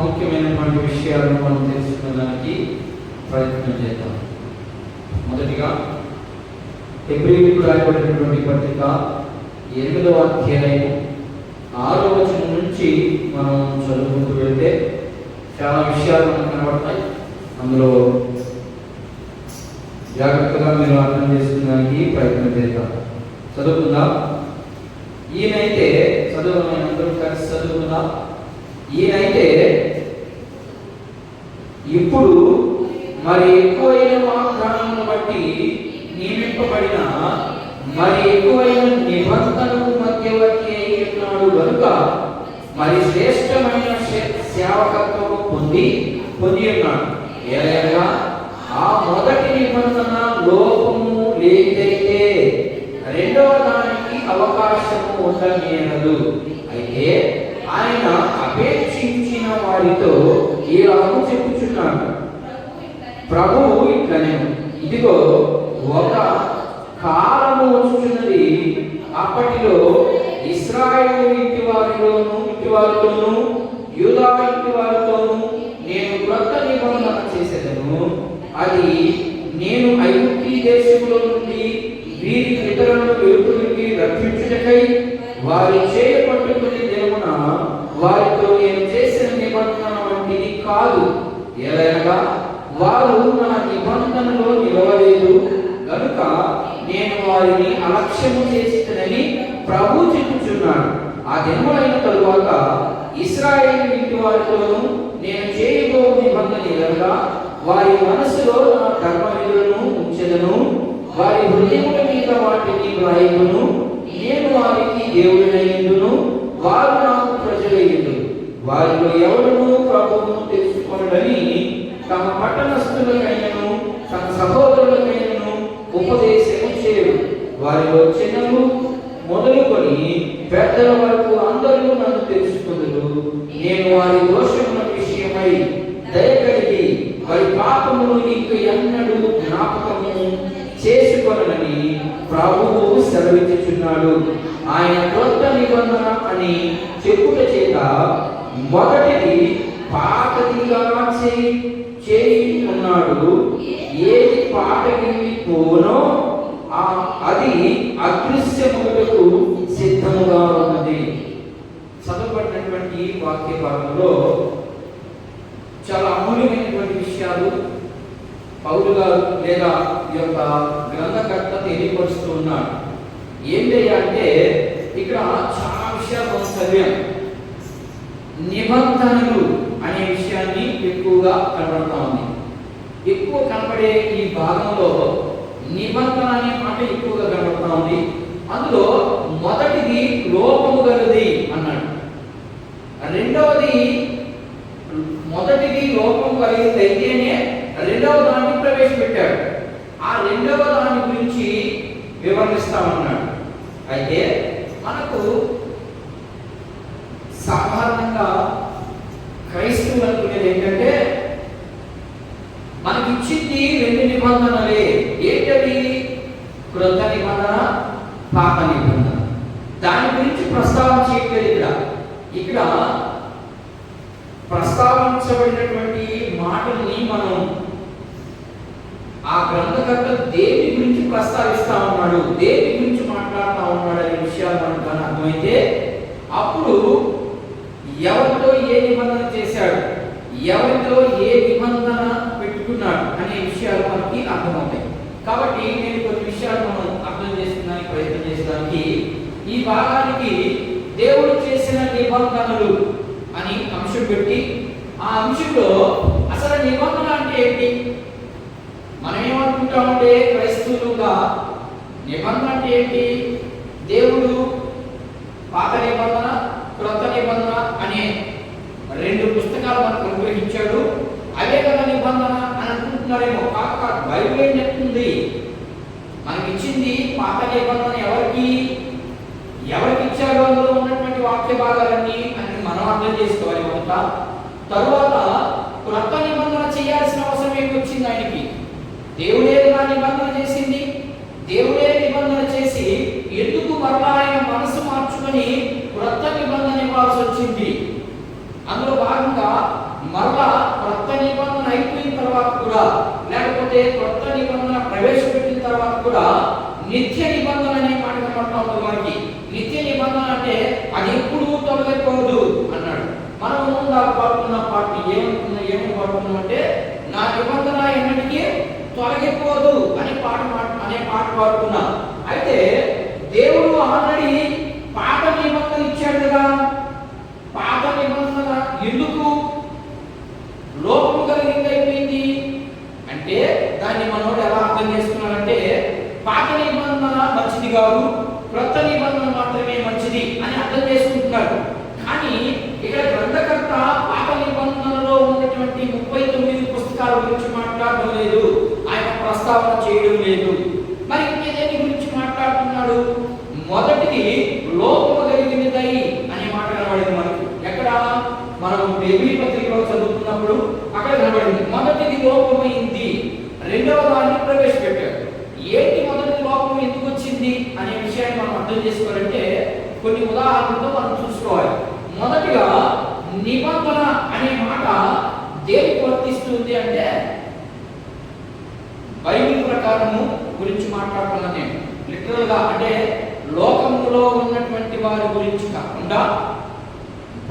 ప్రాముఖ్యమైనటువంటి విషయాలను మనం తెలుసుకునేదానికి ప్రయత్నం చేద్దాం. మొదటిగా హెబ్రీయులకు రాయబడినటువంటి పత్రిక 8వ అధ్యాయం 6వ వచనం నుంచి మనం చదువుకుంటూ వెళ్తే చాలా విషయాలు మనకు కనబడతాయి. అందులో జాగ్రత్తగా మీరు అర్థం చేసుకునేదానికి ప్రయత్నం చేద్దాం. చదువుకుందాం. ఈయనైతే అందరూ కలిసి చదువుకుందాం. ఈయనైతే ఇప్పుడు మరి ఎక్కువైన వాగ్దానములను బట్టి నియమింపబడిన మరి ఎక్కువైన నిబంధనలకు మధ్యవర్తి అయి ఉన్నాడు కనుక మరి శ్రేష్టమైన సేవకత్వం పొంది ఉన్నాడు. ఏదైనా ఆ మొదటి నిబంధన లోపము లేదైతే రెండవ దానికి అవకాశము ఉండనేనదు. అయితే ఆయన అపేక్షించిన వారితో ఇలాగూ చెప్పుచున్నాడు, ప్రభువు ఇట్లనే, ఇదిగో ఒక కాలము వచ్చుచున్నది, అప్పటిలో ఇశ్రాయేలు ఇంటి వారితోనూ యూదా ఇంటి వారితోనూ నేను క్రొత్త నిబంధన చేసేదను. అది నేను ఐగుప్తు దేశంలో నుండి వీరి ఇతరులను వెలుపలికి రక్షించుటకై వారి చేయబట్టుకునే దినమున వారితో నేను చేసిన నిబంధన వంటిది కాదు. ఏలైనగా వారు నా నిబంధనలో నిలవలేదు కనుక నేను వారిని అలక్ష్యము చేసినని ప్రభు చెప్పుచున్నాడు. ఆ దినములైన తరువాత ఇశ్రాయేలు ఇంటి వారితోనూ నేను చేయబో నిబంధన ఎలాగా వారి మనసులో నా ధర్మ విధులను ఉంచెదను, వారి హృదయముల మీద వాటిని వ్రాయుదును. నేను వారికి దేవుడినయ్యుండును, వారు నాకు ప్రజలయ్యుండు. వారిలో ఎవరును ప్రభువును తెలుసుకొనడని తమ పట్టణస్థులకైనను తమ సహోదరులకైనను ఉపదేశము చేయరు. వారిలో చిన్నలు మొదలుకొని పెద్దల వరకు అందరూ నన్ను తెలుసుకుందురు. నేను వారి దోషముల విషయమై దయ కలిగి వారి పాపమును నీకు ఎన్నడూ జ్ఞాపకము చేసుకొనని ప్రభువు సెలవిచ్చుచున్నాడు. ఆయన క్రొత్త నిబంధన అని చెప్పుట చేత మొదటిది పాతదిగా చేయి ఉన్నాడు. ఏది పాతకి పోనో అది అదృశ్యములకు సిద్ధముగా ఉన్నది. చదవబడినటువంటి వాక్య భాగంలో చాలా అమూల్యమైనటువంటి విషయాలు పౌలు గారు లేదా ఈ యొక్క గ్రంథకర్త తెలియపరుస్తూ ఉన్నాడు. ఏంటంటే ఇక్కడ చాలా విషయాలు మనం చదివాం. నిబంధనలు అనే విషయాన్ని ఎక్కువగా కనబడతా ఉంది. ఎక్కువ కనబడే ఈ భాగంలో నిబంధన అనే మాట ఎక్కువగా కనబడతా ఉంది. అందులో మొదటిది లోపము గలది అన్నాడు. మొదటిది లోపం కలిగింది అయితేనే రెండవ దాన్ని ప్రవేశపెట్టాడు. ఆ రెండవ దాని గురించి వివరిస్తామన్నాడు. అయితే మనకు సాధారణంగా క్రైస్తవులు అనుకునేది ఏంటంటే మనకి ఇచ్చింది 2 నిబంధనలే. ఏంటది? క్రొత్త నిబంధన, పాత నిబంధన. దాని గురించి ప్రస్తావన చేయట్లేదు. ఇక్కడ ప్రస్తావించబడినటువంటి మాటల్ని మనం ఆ గ్రంథకర్త దేని గురించి ప్రస్తావిస్తా ఉన్నాడు, దేని గురించి మాట్లాడుతూ ఉన్నాడు అనే విషయాలు మనకు కానీ అర్థమైతే అప్పుడు ఎవరితో ఏ నిబంధన చేశాడు, ఎవరితో ఏ నిబంధన పెట్టుకున్నాడు అనే విషయాలు మనకి అర్థమవుతాయి. కాబట్టి నేను కొన్ని విషయాలు మనం అర్థం చేసుకోవడానికి ప్రయత్నం చేసడానికి ఈ భాగానికి దేవుడు చేసిన నిబంధనలు అని అంశం పెట్టి ఆ అంశంలో అసలు నిబంధన అంటే ఏంటి? మనం ఏమనుకుంటామంటే క్రైస్తవులుగా నిబంధన అంటే ఏంటి? దేవుడు పాత నిబంధన, క్రొత్త నిబంధన అనే 2 పుస్తకాలు మనకు అనుగ్రహించాడు. అవే కదా నిబంధన అని అనుకుంటున్నారేమో. కాదు, బైబిల్ ఏం చెప్తుంది? మనకి ఇచ్చింది పాత నిబంధన ఎవరికి ఇచ్చారో అందులో ఉన్నటువంటి వాక్య భాగాలన్నీ అని మనం అర్థం చేసుకోవాలి మొదట. తరువాత క్రొత్త నిబంధన చేయాల్సిన అవసరం ఏమి వచ్చింది ఆయనకి? దేవుడే నా నిబంధన చేసింది. దేవుడే నిబంధన చేసి ఎందుకు మరలా ఆయన మనసు మార్చుకొని క్రొత్త నిబంధన ఇవ్వాల్సి వచ్చింది? అందులో భాగంగా కొత్త నిబంధన ప్రవేశపెట్టిన తర్వాత కూడా నిత్య నిబంధన అనే మాట కనబడతా ఉంటుంది మనకి. నిత్య నిబంధన అంటే అది ఎప్పుడూ తొలగిపోదు అన్నాడు. మనం పాడుతున్న పాటని ఏమని పాడుతున్నాం అంటే, నా నిబంధన ఎన్నటికీ తొలగిపోదు అనే పాట పాడుతున్నాం. అయితే దేవుడు ఆల్రెడీ పాత నిబంధన ఇచ్చాడు కదా. పాత నిబంధన ఎందుకు లోపం కలిగిందైపోయింది అంటే, దాన్ని మనోడు ఎలా అర్థం చేసుకున్నాడంటే, పాత నిబంధన మంచిది కాదు, క్రొత్త నిబంధన మాత్రమే మంచిది అని అర్థం చేసుకుంటున్నాడు. కానీ ఇక్కడ గ్రంథకర్త పాత నిబంధనలో ఉన్నటువంటి 39 పుస్తకాల గురించి మాట్లాడడం లేదు, ఆయన ప్రస్తావన చేయడం లేదు. మరి ఇంకేదేని గురించి మాట్లాడుతున్నాడు? మొదటిది లోపము కలిగినదై అనే మాట కనబడింది మనకి. ఎక్కడ? మనం బైబిల్ పత్రికలో చదువుతున్నప్పుడు అక్కడ కనబడింది. మొదటిది లోపమైంది, రెండవ దాన్ని ప్రవేశపెట్టాడు. ఏంటి మొదటి లోపం ఎందుకు వచ్చింది అనే విషయాన్ని మనం అర్థం చేసుకోవాలంటే కొన్ని ఉదాహరణలతో మనం చూసుకోవాలి. మొదటిగా నిబంధన అనే మాట దేనికి వర్తిస్తుంది అంటే, బైబిల్ ప్రకారము గురించి మాట్లాడుతున్నాను నేను. లిటరల్ గా అంటే లోకంలో ఉన్నటువంటి వారి గురించి కాకుండా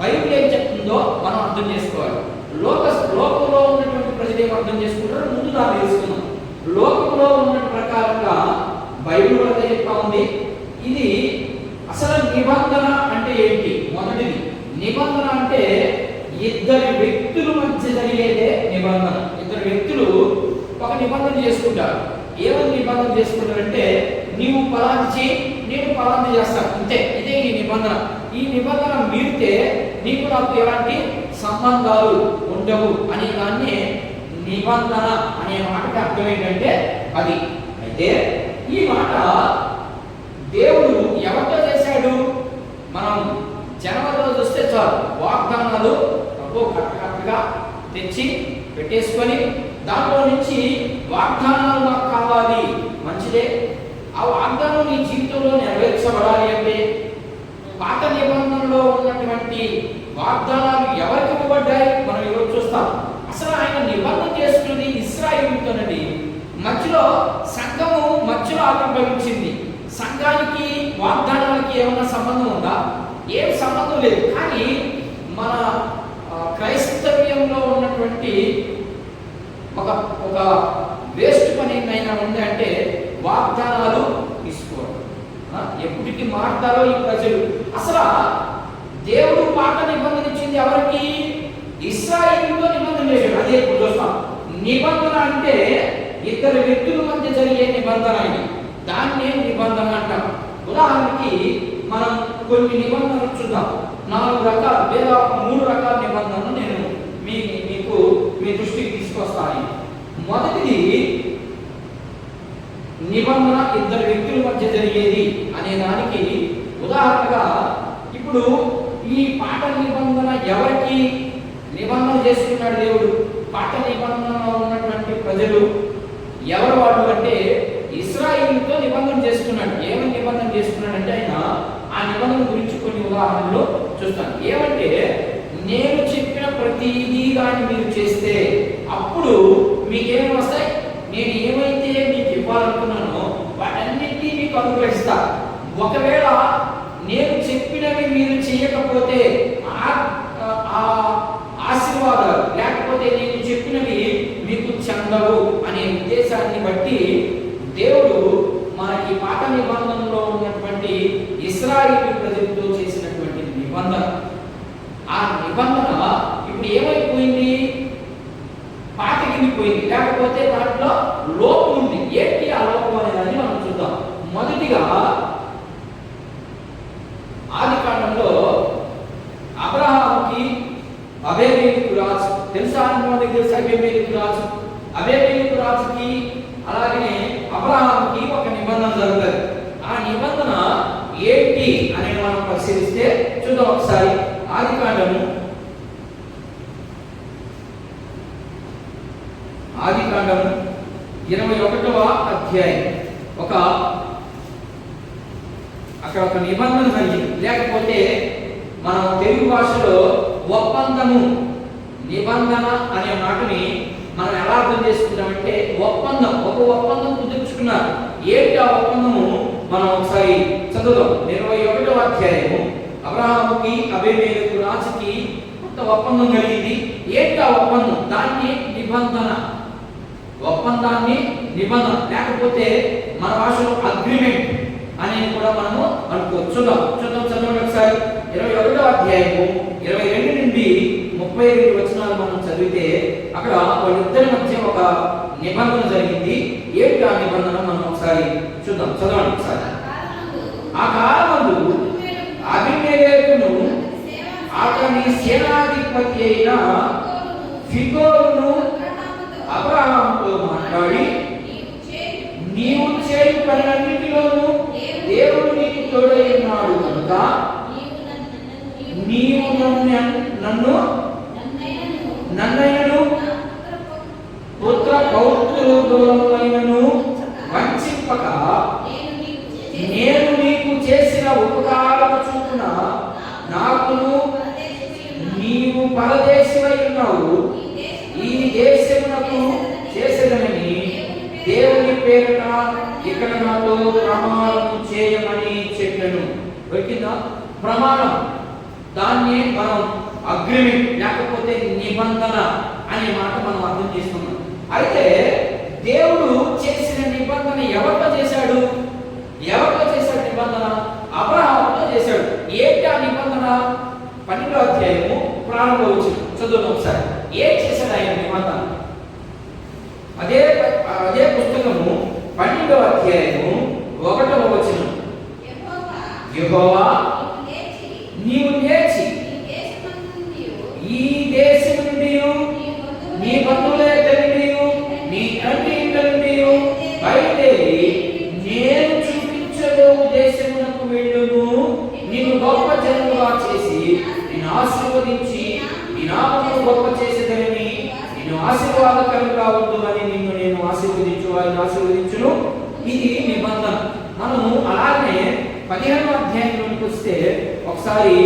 బైబిల్ ఏం చెప్తుందో మనం అర్థం చేసుకోవాలి. లోకంలో ఉన్నటువంటి ప్రజలు ఏం అర్థం చేసుకుంటారో ముందు దాన్ని తెలుసుకుందాం. లోకంలో ఉన్న ప్రకారంగా బైబిల్ వద్ద చెప్తా ఉంది. ఇది అసలు నిబంధన అంటే ఏంటి? మొదటిది నిబంధన అంటే ఇద్దరు వ్యక్తుల మధ్య జరిగేదే నిబంధన. ఇద్దరు వ్యక్తులు ఒక నిబంధన చేసుకుంటారు. ఏమని నిబంధన చేసుకుంటారంటే, నీవు పలాంటి చేయి, నేను పలాంటి చేస్తాను, అంతే. ఇదే ఈ నిబంధన. ఈ నిబంధన మీరితే నీకు నాకు ఎలాంటి సంబంధాలు ఉండవు అనే దాన్ని నిబంధన అనే మాటకి అర్థం ఏంటంటే అది. అయితే ఈ మాట దేవుడు ఎవరితో చేశాడు? మనం జనవరిలో చూస్తే చాలు, వాగ్దానాలు కరెక్ట్గా తెచ్చి పెట్టేసుకొని దాంట్లో నుంచి వాగ్దానాలు నాకు కావాలి, మంచిదే. ఆ వాగ్దానం నీ జీవితంలో నెరవేర్చబడాలి అంటే పాత నిబంధనలో ఉన్నటువంటి వాగ్దానాలు ఎవరికి ఇవ్వబడ్డాయి మనం ఈరోజు చూస్తాం. అసలు ఆయన నిబంధన చేసుకున్నది ఇశ్రాయేలుతోనండి. మధ్యలో సంఘము మధ్యలో ఆవిర్భవించింది. సంఘానికి వాగ్దానాలకి ఏమైనా సంబంధం ఉందా? ఏం సంబంధం లేదు. కానీ మన క్రైస్తవ్యంలో ఉన్నటువంటి ఒక వేస్ట్ పని ఏమైనా ఉంది అంటే వాగ్దానాలు తీసుకోవడం. ఎప్పటికీ మారుతారో ఈ ప్రజలు. అసలు దేవుడు పాత నిబంధన ఇచ్చింది ఎవరికి? ఇశ్రాయేలుతో నిబంధన చేశాడు. అదే ఇప్పుడు చూస్తాం. నిబంధన అంటే ఇద్దరు వ్యక్తుల మధ్య జరిగే నిబంధన. ఇది దాన్నే నిబంధన అంటాం. ఉదాహరణకి మనం కొన్ని నిబంధనలు చూద్దాం. 4 రకాల లేదా 3 రకాల నిబంధనలు నేను మీకు మీ దృష్టికి తీసుకొస్తాను. మొదటిది నిబంధన ఇద్దరు వ్యక్తుల మధ్య జరిగేది అనే దానికి ఉదాహరణగా ఇప్పుడు ఈ పాత నిబంధన ఎవరికి నిబంధన చేసుకున్నాడు దేవుడు? పాత నిబంధనలో ఉన్నటువంటి ప్రజలు ఎవరు వాళ్ళు అంటే ఇశ్రాయేలుతో నిబంధన చేసుకున్నాడు. ఏమని నిబంధన చేసుకున్నాడంటే ఆయన ఆ నిబంధన గురించి కొన్ని ఉదాహరణలు చూస్తాను. ఏమంటే, నేను చెప్పిన ప్రతిదీ దాన్ని మీరు చేస్తే అప్పుడు మీకేమి వస్తాయి? నేను ఏమైతే మీకు ఇవ్వాలనుకున్నానో వాటన్నిటినీ మీకు అనుగ్రహిస్తా. ఒకవేళ నేను చెప్పినవి మీరు చేయకపోతే ఆ ఆశీర్వాదాలు లేకపోతే నేను చెప్పినవి మీకు చెందవు అనే ఉద్దేశాన్ని బట్టి దేవుడు మనకి పాత నిబంధనలో ఉన్నటువంటి ఇశ్రాయేలు ప్రజలతో చేసినటువంటి నిబంధన, ఆ నిబంధన ఇప్పుడు ఏమైపోయింది? పాతగిపోయింది. లేకపోతే దాంట్లో లోపం ఉంది. ఏంటి ఆ లోపం అనేదాన్ని మనం చూద్దాం. మొదటిగా ఆదికాండంలో అబ్రహాముకి అబీమెలెకు రాజు తెలుసా? తెలుసా అబీమెలెకు రాజు? అబీమెలెకు రాజుకి అలాగే అబ్రహాముకి ఒక నిబంధన జరుగుతుంది. ఆ నిబంధన ఏంటి అనేది మనం పరిశీలిస్తే చూద్దాం ఒకసారి. ఆదికాండము 21వ అధ్యాయం అక్కడ ఒక నిబంధన జరిగింది. లేకపోతే మనం తెలుగు భాషలో ఒప్పందము, నిబంధన అనే మాటని మనం ఎలా అర్థం చేసుకుంటామంటే ఒప్పందం, ఒక ఒప్పందం కుదుర్చుకున్నారు. ఏంటి ఆ ఒప్పందము? మనం ఒకసారి చదువుదాం. 21వ అధ్యాయము. అబ్రహాముకి అబీమెలెకు రాజుకి కొంత ఒప్పందం కలిగింది. ఏంటి ఆ ఒప్పందం? దాన్ని నిబంధన, ఒప్పందాన్ని నిబంధన, లేకపోతే మన భాషలో అగ్రిమెంట్ అనేది కూడా మనము అనుకోవచ్చు. చదవండి ఒకసారి. 21వ అధ్యాయము 22 నుండి 32 వచనాలు మనం చదివితే అక్కడ వాళ్ళిద్దరి మధ్య ఒక నిబంధన జరిగింది. ఏంటి ఆ నిబంధన? మనం ఒకసారి చూద్దాం. చదవండి ఒకసారి. ఆ కాలమందు అబీమెలెకును అతని సేనాధిపతి అయిన ఫికోలును అబ్రహాముతో మాట్లాడి, నీవు చేయు పనులన్నిటిలోనూ దేవుడు నీకు తోడై ఉన్నాడు కనుక నీవు నన్నైనను పుత్ర పౌత్రులైనను వంచింపక నేను నీకు చేసిన ఉపకారము చొప్పున నాకును నీవు పరదేశివై ఉన్నావు ఈ దేశమునకు చేసేదనని దేవుని పేరున ఇక్కడ నాతో ప్రమాణం చేయమని చెప్పాను. దొరికిందా? ప్రమాణం. దాన్ని మనం అగ్రిమెంట్ లేకపోతే నిబంధన అనే మాట మనం అర్థం చేసుకున్నాం. అయితే దేవుడు చేసిన నిబంధన ఎవరితో చేశాడు? ఎవరితో చేశాడు నిబంధన? అబ్రహాముతో చేశాడు. ఏంటి ఆ నిబంధన? 12వ అధ్యాయము ప్రారంభ వచనం చదువుదాం ఒకసారి. ఏం చేశాడు ఆయన నిబంధన? అదే పుస్తకము 12వ అధ్యాయము 1వ వచనం. యెహోవా నీవు లేచి ఈ దేశము నుండి నీ బంధువుల నుండి నీ తండ్రి ఇంటి నుండి బయలుదేరి నేను చూపించబోవు దేశమునకు వెళ్ళుము. నీవు గొప్ప జనముగా చేసి నిన్ను ఆశీర్వదించి నీ నామమును గొప్ప చేసేదని నిన్ను ఆశీర్వాదకరంగా ఉండుమని నిన్ను నేను ఆశీర్వదించు వారిని ఆశీర్వదించును. ఇది నిబంధన. మనము అలాగే 15వ అధ్యాయంలోకి వస్తే ఒకసారి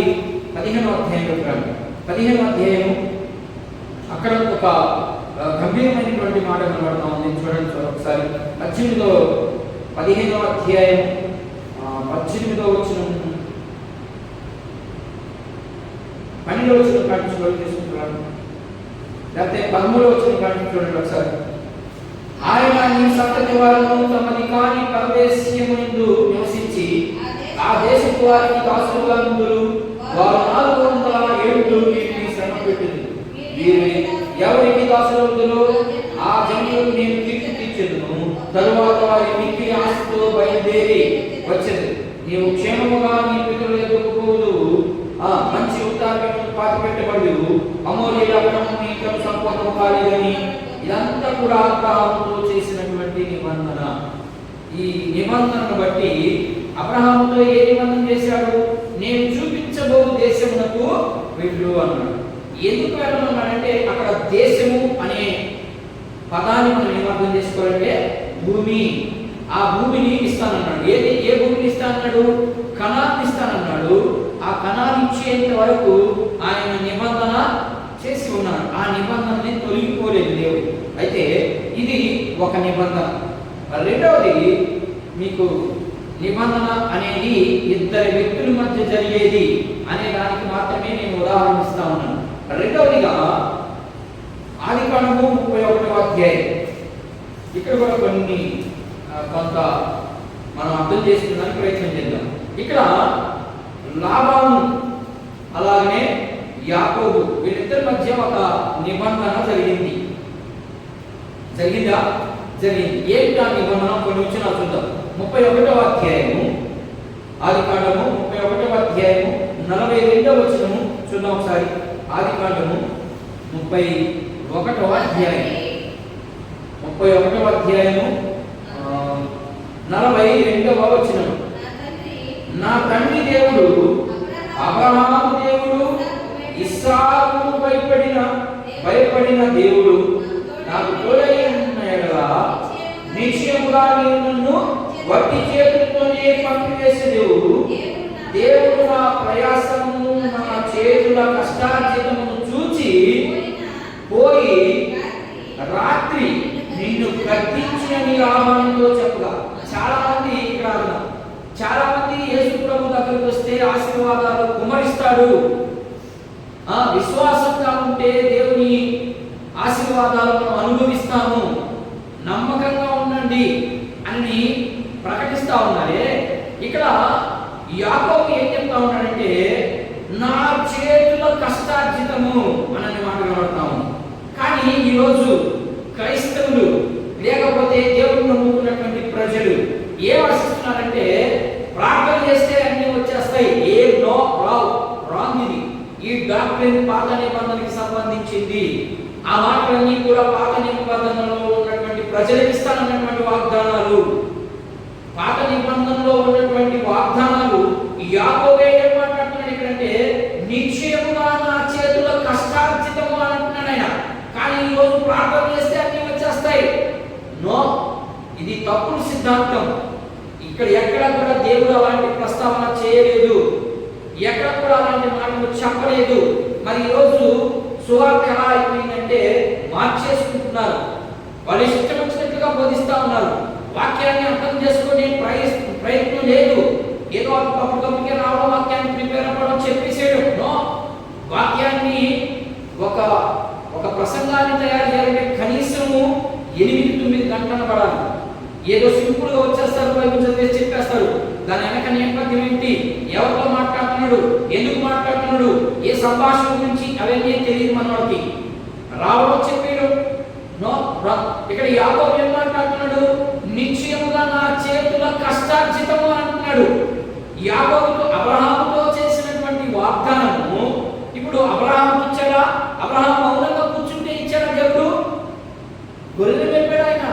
15వ అధ్యాయంలోకి రండి. 15వ అధ్యాయం అక్కడ ఒక గంభీరమైనటువంటి మాట కనబడతా ఉంది. చూడండి ఒకసారి. 15వ అధ్యాయం 18వ వచనం 12వ వచనం కాటి చూడండి తీసుకుంటున్నాను, లేకపోతే 13వ వచనం కాటి చూడండి ఒకసారి. ఆయన నీ సంతతి వారును తమది కాని పరదేశమునందు నివసించి ఆ దేశపు వారికి దాసులుగా ఉందురు. వారు 407 వీరిని శ్రమ పెట్టింది. వీరు ఎవరికి దాసులవుతారో ఆ జనులకు నేను తీర్పు తీర్చెదను. తరువాత వారి మిక్కిలి ఆశతో బయలుదేరి వచ్చేది. నీవు క్షేమముగా నీ పితరుల యొద్దకు పోదువు. మంచి ఉత్తారమును పాతిపెట్టబడు. అమోరీయుల అక్రమము నీకు సంపూర్ణము కాలేదని. ఇదంతా కూడా అబ్రహాముతో చేసినటువంటి నిబంధన. ఈ నిబంధనను బట్టి అబ్రహాముతో ఏ నిబంధన చేశాడు? నేను చూపించబో దేశమునకు వెళ్ళు అన్నాడు. ఎందుకు వెళ్ళమన్నాడంటే అక్కడ దేశము అనే పదాన్ని మనం ఏమర్థం చేసుకోవాలంటే భూమి. ఆ భూమిని ఇస్తానన్నాడు. ఏ భూమిని ఇస్తానన్నాడు? కనాన్ని ఇస్తానన్నాడు. ఆ కనాన్ని ఇచ్చేంత వరకు ఆయన నిబంధన చేసి ఉన్నాడు. ఆ నిబంధనని తొలగిపోలేదు దేవుడు. అయితే ఇది ఒక నిబంధన. రెండవది, మీకు నిబంధన అనేది ఇద్దరు వ్యక్తుల మధ్య జరిగేది అనే దానికి మాత్రమే నేను ఉదాహరణ ఇస్తా ఉన్నాను. రెండవదిగా ఆదికాండము 31వ అధ్యాయం. ఇక్కడ కూడా కొంత మనం అర్థం చేసుకోవడానికి ప్రయత్నం చేద్దాం. ఇక్కడ లాబాను అలాగనే యాకోబు వీళ్ళిద్దరి మధ్య ఒక నిబంధన జరిగింది. జరిగిందా? జరిగింది. ఏంటి ఆ నిబంధన? కొన్ని వచనాలు చూద్దాం. 31వ అధ్యాయము ఆదికాండము 31వ అధ్యాయము 42వ వచనము చూద్దాం ఒకసారి. ఆదికాండము 31వ అధ్యాయం 42వ వచనం. నా తండ్రి దేవుడు అబ్రహాము దేవుడు ఇస్సాకుకు భయపడిన దేవుడు నాకు తోడై ఉన్న యెడల నిశ్చయముగా నీవు నన్ను వట్టి చేతులతోనే పంపివేసెదవు. దేవుడు నా ప్రయాసమును నా చేతుల కష్టార్జితమును చూచి పోయి విశ్వాసంగా ఉంటే దేవుని ఆశీర్వాదాలను అనుభవిస్తాము, నమ్మకంగా ఉండండి అని ప్రకటిస్తా ఉన్నారే. ఇక్కడ యాకోబు ఏం చెప్తా ఉన్నాడంటే, నా చేతుల కష్టార్జితము అని మాట్లాడుతున్నాము. కానీ ఈరోజు క్రైస్తవులు లేకపోతే దేవుడిని నమ్ముకున్నటువంటి ప్రజలు ఏం ఆశిస్తున్నారంటే, ప్రార్థన చేస్తే అన్ని వచ్చేస్తాయి. రాంగ్ ఇది. ఈ డాక్టరీన్ పాత నిబంధనకి సంబంధించింది. ఆ మాటలన్నీ కూడా పాత నిబంధనలో ఉన్నటువంటి ప్రజలకు ఇస్తానన్నటువంటి వాగ్దానాలు, పాత నిబంధనలో ఉన్నటువంటి వాగ్దానాలు. యాకోబే ఏం మాట్లాడుతున్నాడు ఇక్కడంటే, నిశ్చయముగా నా చేతుల కష్టార్జితము అని అంటున్నాడు ఆయన. కానీ ఈరోజు ప్రార్థన చేస్తే అన్ని వచ్చేస్తాయి. నో, ఇది తప్పుడు సిద్ధాంతం. ఇక్కడ ఎక్కడ కూడా దేవుడు అలాంటి ప్రస్తావన చేయలేదు, ఎక్కడ కూడా అలాంటి మాటలు చెప్పలేదు. మరి ఈరోజు సువార్త ఎలా అయిపోయిందంటే, మార్చేసుకుంటున్నారు. వాళ్ళు ఇష్టం వచ్చినట్టుగా బోధిస్తా ఉన్నారు. వాక్యాన్ని అర్థం చేసుకునే ప్రయత్నం లేదు. ఏదో అప్పటికప్పుడే రావడం, వాక్యాన్ని ప్రిపేర్ అవ్వడం, చెప్పేసేయడం. నో, వాక్యాన్ని ఒక ప్రసంగాన్ని తయారు చేయాలంటే కనీసము 8-9 గంటలు పడాలి. ఏదో సింపుల్ గా వచ్చేస్తారు, బైబిల్ చదివేసి చెప్పేస్తారు. దాని వెనక నేపథ్యం ఏంటి, ఎవరితో మాట్లాడుతున్నాడు, ఎందుకు మాట్లాడుతున్నాడు, ఏ సంభాషణ గురించి, అవన్నీ తెలియదు మనకి. రావడం చెప్పేయడం. నో, ఇక్కడ యాకోబు ఏం మాట్లాడుతున్నాడు, నిశ్చయముగా నా చేతుల కష్టార్జితము అంటున్నాడు. యాకోబుతో అబ్రహాముతో చేసినటువంటి వాగ్దానము ఇప్పుడు అబ్రహాముకి ఇచ్చాడా? అబ్రహాము మౌనంగా కూర్చుంటే ఇచ్చాడా దేవుడు? గొర్రెలు పెట్టాడు ఆయన.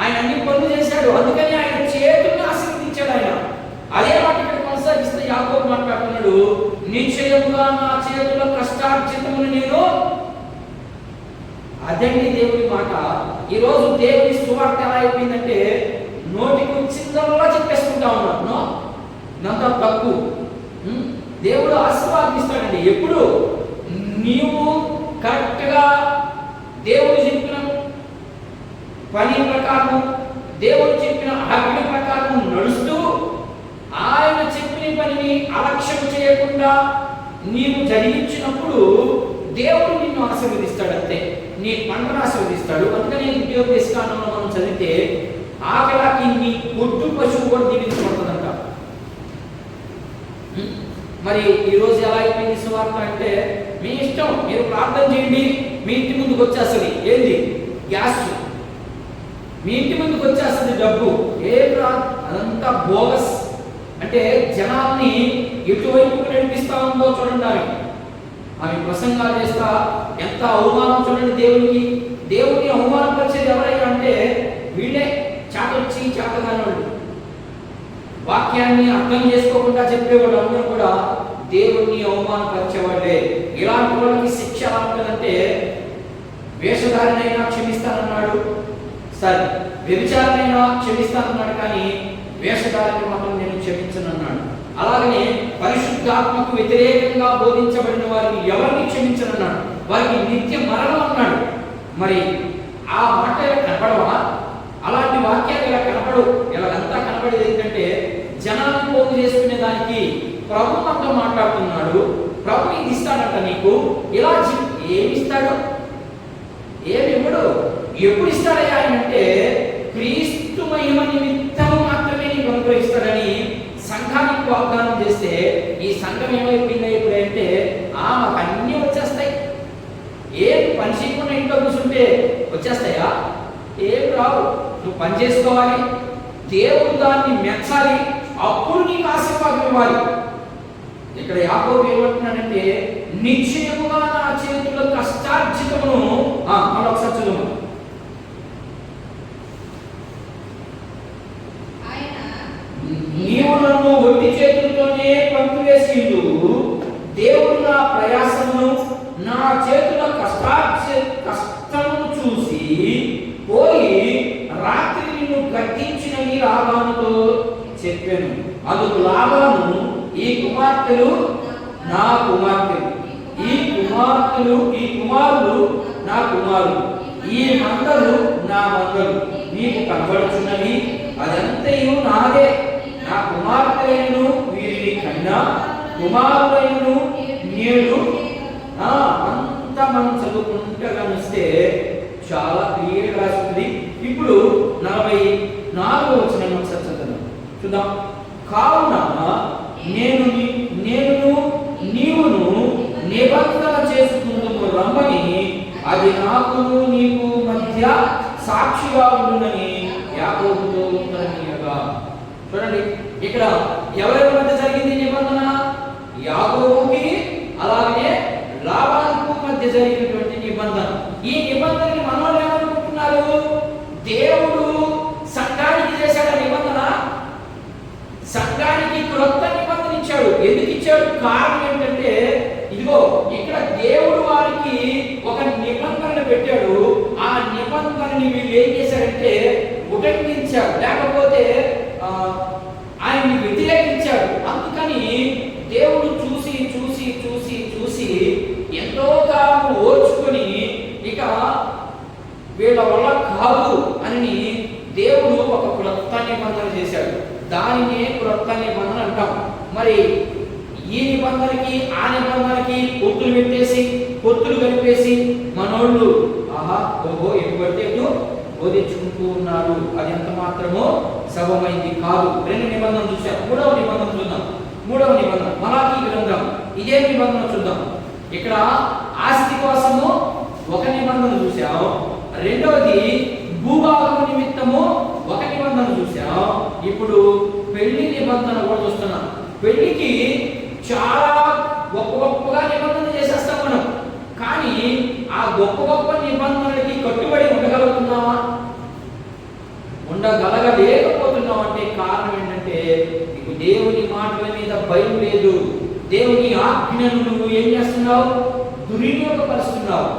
ఆయన అన్ని పనులు చేశాడు, అందుకని ఆయన చేతులను ఆశీర్వదించాడు ఆయన. అదే మాట ఇక్కడ కొనసాగిస్తే యాకోబు మాట్లాడుతున్నాడు, నిశ్చయముగా నా చేతుల కష్టార్జితమును నేను. అదండి దేవుడి మాట. ఈరోజు దేవుడి సువార్త ఎలా అయిపోయిందంటే, నోటికి వచ్చిందల్లా చెప్పేసుకుంటా ఉన్నాను. ఇదంతా తప్పు. దేవుడు ఆశీర్వాదిస్తాడండి ఎప్పుడు నీవు కరెక్ట్గా దేవుడు చెప్పిన పని ప్రకారం, దేవుడు చెప్పిన ఆజ్ఞ ప్రకారం నడుస్తూ, ఆయన చెప్పిన పనిని అలక్ష్యం చేయకుండా నీవు జరిగించినప్పుడు దేవుడు నిన్ను ఆశీర్వదిస్తాడు. అంతే, నీ పంటను ఆశీర్వదిస్తాడు. అందుకని ద్వితీయోపదేశకాండంలో మనం చదివితే ఆఖరికి నీ గొడ్డు పశువు కూడా దీవించబడుతుందంట. మరి ఈరోజు ఎలా అయిపోయింది సువార్త అంటే, మీ ఇష్టం, మీరు ప్రార్థన చేయండి, మీ ఇంటి ముందుకు వచ్చేస్తుంది. ఏంది? గ్యాస్. మీ ఇంటి ముందుకు వచ్చేస్తుంది డబ్బు. అదంతా బోగస్. అంటే జనాల్ని ఎటువైపుకు నడిపిస్తా ఉందో చూడండి. ఆమె ప్రసంగాలు చేస్తా ఎంత అవమానం చూడండి దేవునికి. దేవుడిని అవమానపరిచేది ఎవరైనా అంటే వీళ్ళే, చాటొచ్చి చాటగానోళ్ళు. వాక్యాన్ని అర్థం చేసుకోకుండా చెప్పేవాళ్ళు అందరూ కూడా దేవుణ్ణి అవమానపరిచేవాళ్ళే. ఇలాంటి వాళ్ళకి శిక్ష ఎలా ఉంటుందంటే, వేషధారినైనా క్షమిస్తానన్నాడు, సరే వ్యభిచారినైనా క్షమిస్తానన్నాడు, కానీ వేషధారిని మాత్రం నేను క్షమించనన్నాడు. అలాగనే పరిశుద్ధాత్మకు వ్యతిరేకంగా బోధించబడిన వారిని ఎవరిని క్షమించనన్నాడు, వారికి నిత్య మరణం అన్నాడు. మరి ఆ మాట కనపడవా? అలాంటి వాక్యాలు ఇలా కనపడవు. ఇలాగంతా కనపడేది ఏంటంటే, జనాన్ని పోగు చేసుకునే దానికి ప్రభు మనతో మాట్లాడుతున్నాడు. ప్రభు ఇది ఇస్తాడంట నీకు, ఇలా ఏమిస్తాడు? ఏమి ఇవ్వడు. ఎప్పుడు ఇస్తాడయ్యా ఆయన అంటే, క్రీస్తు మహిమ నిమిత్తము మాత్రమే నీకు అనుగ్రహిస్తాడని సంఘానికి వాగ్దానం చేస్తే, ఈ సంఘం ఏమైపోయిందో ఎప్పుడంటే, మాకు అన్నీ వచ్చేస్తాయి. ఏం పని చేయకుండా ఇంట్లో కూర్చుంటే వచ్చేస్తాయా? ఏం రావు. నువ్వు పని చేసుకోవాలి, దేవుడు దాన్ని మెచ్చాలి, అప్పుడు నీకు ఆశీర్వాదం ఇవ్వాలి. ఇక్కడ యాకోబు ఏమంటున్నాడంటే, నిశ్చయముగా నా చేతుల కష్టార్జితమును. మరొకసారి చదువు. నీవు నన్ను ఒట్టి చేతులతోనే పంపివేసిండు, దేవుడు నా ప్రయాసమును నా చేతుల కష్టమును చూసి పోయి రాత్రి నిన్ను గద్దించిన ఈ లాభానుతో చెప్పాను. అందుకు లాభాను, ఈ కుమార్తెలు నా కుమార్తెలు, ఈ కుమారులు నా కుమారులు, ఈ మందలు నా మందలు నీకు కనబడుచున్నవి, అదంతయు నాదే. నా కుమార్తెలను వీరిని కన్నా కుమారులను నేడు అంతా మనం చదువుకుంటే గమనిస్తే చాలా క్లియర్గా రాస్తుంది. ఇప్పుడు 44వ వచనం ఒకసారి చదువుదాం, చూద్దాం. కావున నీవును నిబంధన చేసుకుంటూ రమ్మని, అది నాకును నీకు మధ్య సాక్షిగా ఉండునని యాకోబుతో ఉత్తరమీయగా. చూడండి, ఇక్కడ ఎవరెవరి మధ్య జరిగింది నిబంధన? యాకోబుకి అలాగే లాబానుకు మధ్య జరిగినటువంటి నిబంధన. ఈ నిబంధనని మనోళ్ళు ఏమనుకుంటున్నారు? దేవుడు సంఘానికి చేశాడు నిబంధన, సంఘానికి క్రొత్త నిబంధన ఇచ్చాడు. ఎందుకు ఇచ్చాడు? కారణం ఏంటంటే, ఇదిగో ఇక్కడ దేవుడు వారికి ఒక నిబంధన పెట్టాడు. ఆ నిబంధనని వీళ్ళు ఏం చేశారంటే ఉల్లంఘించారు, లేకపోతే ఆయన్ని వ్యతిరేకించాడు. అందుకని దేవుడు చూసి చూసి చూసి చూసి ఎంతో కాలం ఓర్చుకొని ఇక వీళ్ళ వల్ల కాదు అని దేవుడు ఒక క్రొత్త నిబంధన చేశాడు. దానినే క్రొత్త నిబంధన అంటాం. మరి ఈ నిబంధనకి ఆ నిబంధనకి పొత్తులు పెట్టేసి పొత్తులు కలిపేసి మనోళ్ళు ఓహో ఎటువంటి బోధించుకుంటూ ఉన్నారు. అది ఎంత మాత్రమో సబమైంది కాదు. 2 నిబంధనలు చూసాం. 3వ నిబంధన చూద్దాం. 3వ నిబంధన మలాకీ గ్రంథం, ఇదే నిబంధన చూద్దాం. ఇక్కడ ఆస్తి కోసము ఒక నిబంధన చూసాం. రెండవది భూభాగం నిమిత్తము ఒక నిబంధన చూసాం. ఇప్పుడు పెళ్లి నిబంధన కూడా చూస్తున్నాం. పెళ్లికి చాలా గొప్పగా నిబంధన చేసేస్తాం మనం. కానీ ఆ గొప్ప నిబంధనలకి కట్టుబడి ఉండగలుగుతున్నావా? ఉండగలగలేకపోతున్నాం. అంటే కారణం ఏంటంటే నీకు దేవుని మాటల మీద భయం లేదు. దేవుని ఆజ్ఞను నువ్వు ఏం చేస్తున్నావు? దుర్వినియోగపరుస్తున్నావు.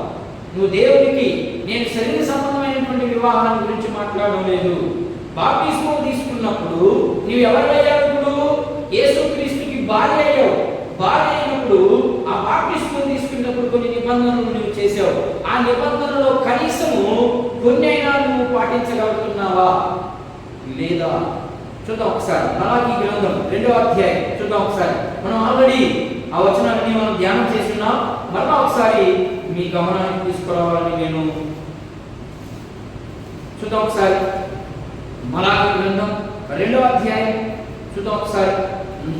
నువ్వు దేవునికి నేను శరీర సంబంధమైనటువంటి వివాహాన్ని గురించి మాట్లాడడం లేదు. బాప్తిస్మం తీసుకున్నప్పుడు నువ్వు ఎవరయ్యావు? ఇప్పుడు యేసుక్రీస్తుకి భార్య అయ్యావు. భార్య అయినప్పుడు ఆ బాప్తిస్మం తీసుకున్నప్పుడు కొన్ని నిబంధనలు నువ్వు చేసావు. ఆ నిబంధనలో కనీసము కొన్ని అయినా నువ్వు పాటించగలుగుతున్నావా లేదా? చూద్దాం ఒకసారి. మలాకీ గ్రంథం 2వ అధ్యాయం చూద్దాం ఒకసారి. మనం ఆల్రెడీ ఆ వచనాన్ని మనం ధ్యానం చేస్తున్నాం. మరలా ఒకసారి మీ గమనానికి తీసుకురావాలని నేను చూద్దాం ఒకసారి. మలాకీ గ్రంథం 2వ అధ్యాయం చూద్దాం ఒకసారి.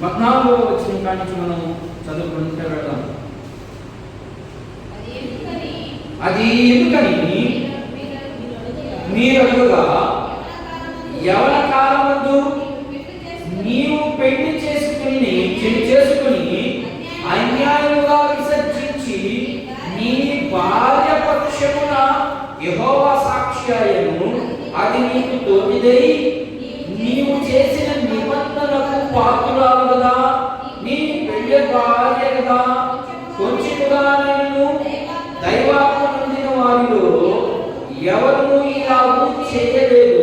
14వ వచనం కాడి నుంచి మనం చదువుకుంటే వెళ్దాం. అది ఎందుకని మీరు అడుగుగా, యవన కాలమందు నీవు పెళ్లి చేసుకుని అన్యాయముగా విసర్జించి నీ భార్య పక్షమున యెహోవా సాక్ష్యాయను, అది నీకు తోటిదై నీవు చేసిన నిబంధనకు పాత్రురాలు కదా. నీ పెళ్లి భార్య కదా. కొంచెముగా నన్ను దైవాత్మ నొందిన వారిలో ఎవరు ఇలాగూ చేయలేదు.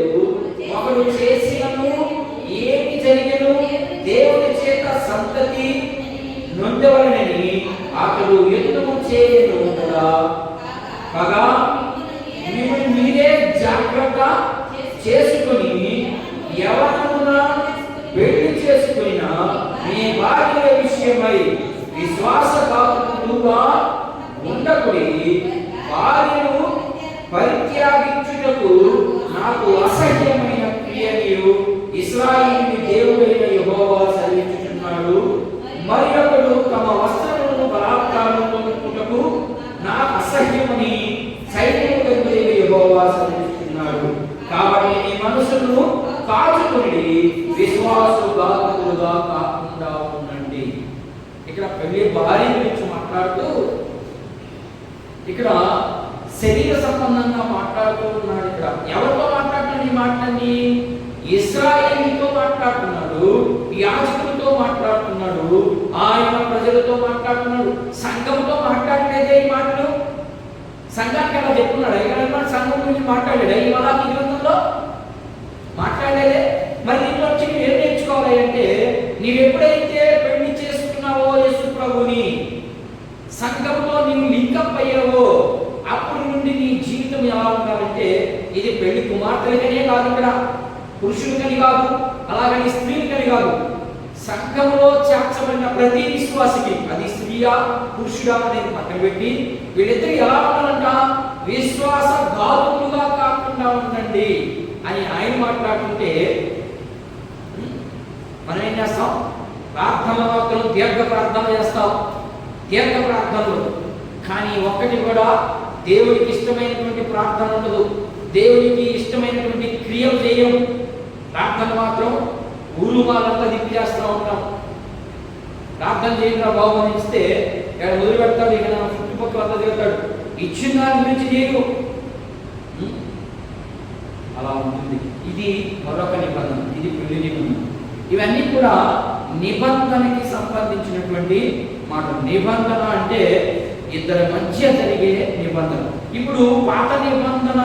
ఒకడు చేసినను ఏమి జరిగెను? దేవుని చేత సంతతి నొందవలనని అతడు యత్నము చేయను కదా. కాగా మిమ్మల్ని మీరే జాగ్రత్త చేసుకుని యవనమున పెళ్లి చేసుకున్న మీ భార్య విషయమై విశ్వాసఘాతకులుగా ఉండకుడి. భార్యను పరిత్యాగించుటకు నాకు అసహ్యమైన క్రియను ఇశ్రాయేలు దేవుడైన యెహోవా సెలవిచ్చుచున్నాడు. మరి ఒకడు తమ వస్త్రములను బలాత్కారంతో నింపుటకు నాకు అసహ్యమని సైన్యములకు యెహోవా సెలవిచ్చుచున్నాడు. కాబట్టి నీ మనసును కాచుకుని విశ్వాసఘాతకులుగా కాకుండా ఉండండి. ఇక్కడ పెళ్లి భార్య గురించి మాట్లాడుతూ ఇక్కడ శరీర సంబంధంగా మాట్లాడుతూ ఉన్నాడు. ఇక్కడ ఎవరితో మాట్లాడుతున్నాడు ఈ మాటలన్నీ? ఇశ్రాయేలుతో మాట్లాడుతున్నాడు, యాజకులతో మాట్లాడుతున్నాడు, ఆయన ప్రజలతో మాట్లాడుతున్నాడు. సంఘంతో మాట్లాడలేదే ఈ మాటలు? సంఘానికి అలా చెప్తున్నాడు. ఇక్కడ సంఘం గురించి మాట్లాడాడు ఈ మలాకీ గ్రంథంలో మాట్లాడలేదే. మరి దీంట్లో వచ్చి నువ్వు ఏం నేర్చుకోవాలి అంటే, నీవు ఎప్పుడైతే పెళ్లి చేసుకున్నావో యేసు ప్రభుని, సంఘంతో నీవు లింకప్ అయ్యావో, అప్పుడు నుండి నీ జీవితం ఎలా ఉండాలంటే, ఇది పెళ్లి కుమార్తెలకనే కాదు, ఇక్కడ పురుషులకని కాదు, అలాగని స్త్రీలకని కాదు, సంఘంలో చేర్చబడిన ప్రతి విశ్వాసికి, అది స్త్రీయా పురుషుడా అనేది పక్కన పెట్టి, వీళ్ళిద్దరు ఎలా ఉన్నారంట? విశ్వాస ఘాతులుగా కాకుండా ఉండండి అని ఆయన మాట్లాడుతుంటే మనం ఏం చేస్తాం? ప్రార్థనలో మాత్రం దీర్ఘ ప్రార్థన చేస్తాం, దీర్ఘ ప్రార్థనలు. కానీ ఒక్కటి కూడా దేవుడికి ఇష్టమైనటువంటి ప్రార్థన ఉండదు, దేవుడికి ఇష్టమైనటువంటి క్రియలు చేయం. ప్రార్థన మాత్రం ఊరు వాళ్ళంతా దిక్కు చేస్తూ ఉంటాం. ప్రార్థన చేయకుండా బాబు ఇస్తే ఇక్కడ వదిలిపెడతాడు, ఇక నా చుట్టుపక్కల అంతా తిరుగుతాడు, ఇచ్చిన దాని గురించి నేను అలా ఉంటుంది. ఇది మరొక నిబంధన, ఇది పెళ్లి నిబంధన. ఇవన్నీ కూడా నిబంధనకి సంబంధించినటువంటి మాట. నిబంధన అంటే ఇద్దరి మధ్య జరిగే నిబంధన. ఇప్పుడు పాత నిబంధన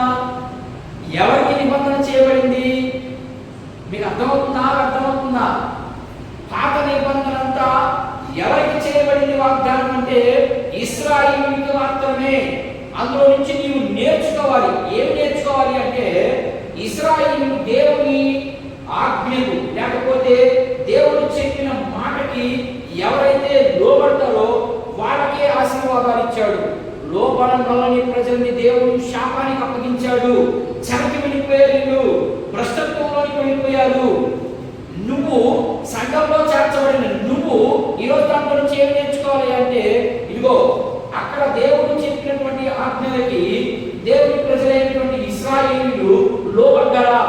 ఎవరికి నిబంధన చేయబడింది? మీకు అర్థమవుతుందా? పాత నిబంధన అంతా ఎవరికి చేయబడింది వాగ్దానం అంటే ఇశ్రాయేలుకి మాత్రమే. అందులో నుంచి నీవు నేర్చుకోవాలి. ఏమి నేర్చుకోవాలి అంటే ఇశ్రాయేలు దేవుని ఆజ్ఞలు లేకపోతే దేవుడు చెప్పిన మాటకి ఎవరైతే లోబడతారో వాళ్ళకే ఆశీర్వాదాలు ఇచ్చాడు. లోబడని వల్లని ప్రజల్ని దేవుడు శాపానికి అప్పగించాడు. చెరకి వెళ్ళిపోయారు, భ్రష్టత్వంలోకి వెళ్ళిపోయారు. నువ్వు సంఘంలో చేర్చబడిన నువ్వు ఈరోజు దాంట్లో నుంచి ఏమి నేర్చుకోవాలి అంటే, ఇదిగో అక్కడ దేవుడు చెప్పినటువంటి ఆజ్ఞలకి దేవుని ప్రజలైనటువంటి ఇశ్రాయేలీయులు లోబడ్డారా?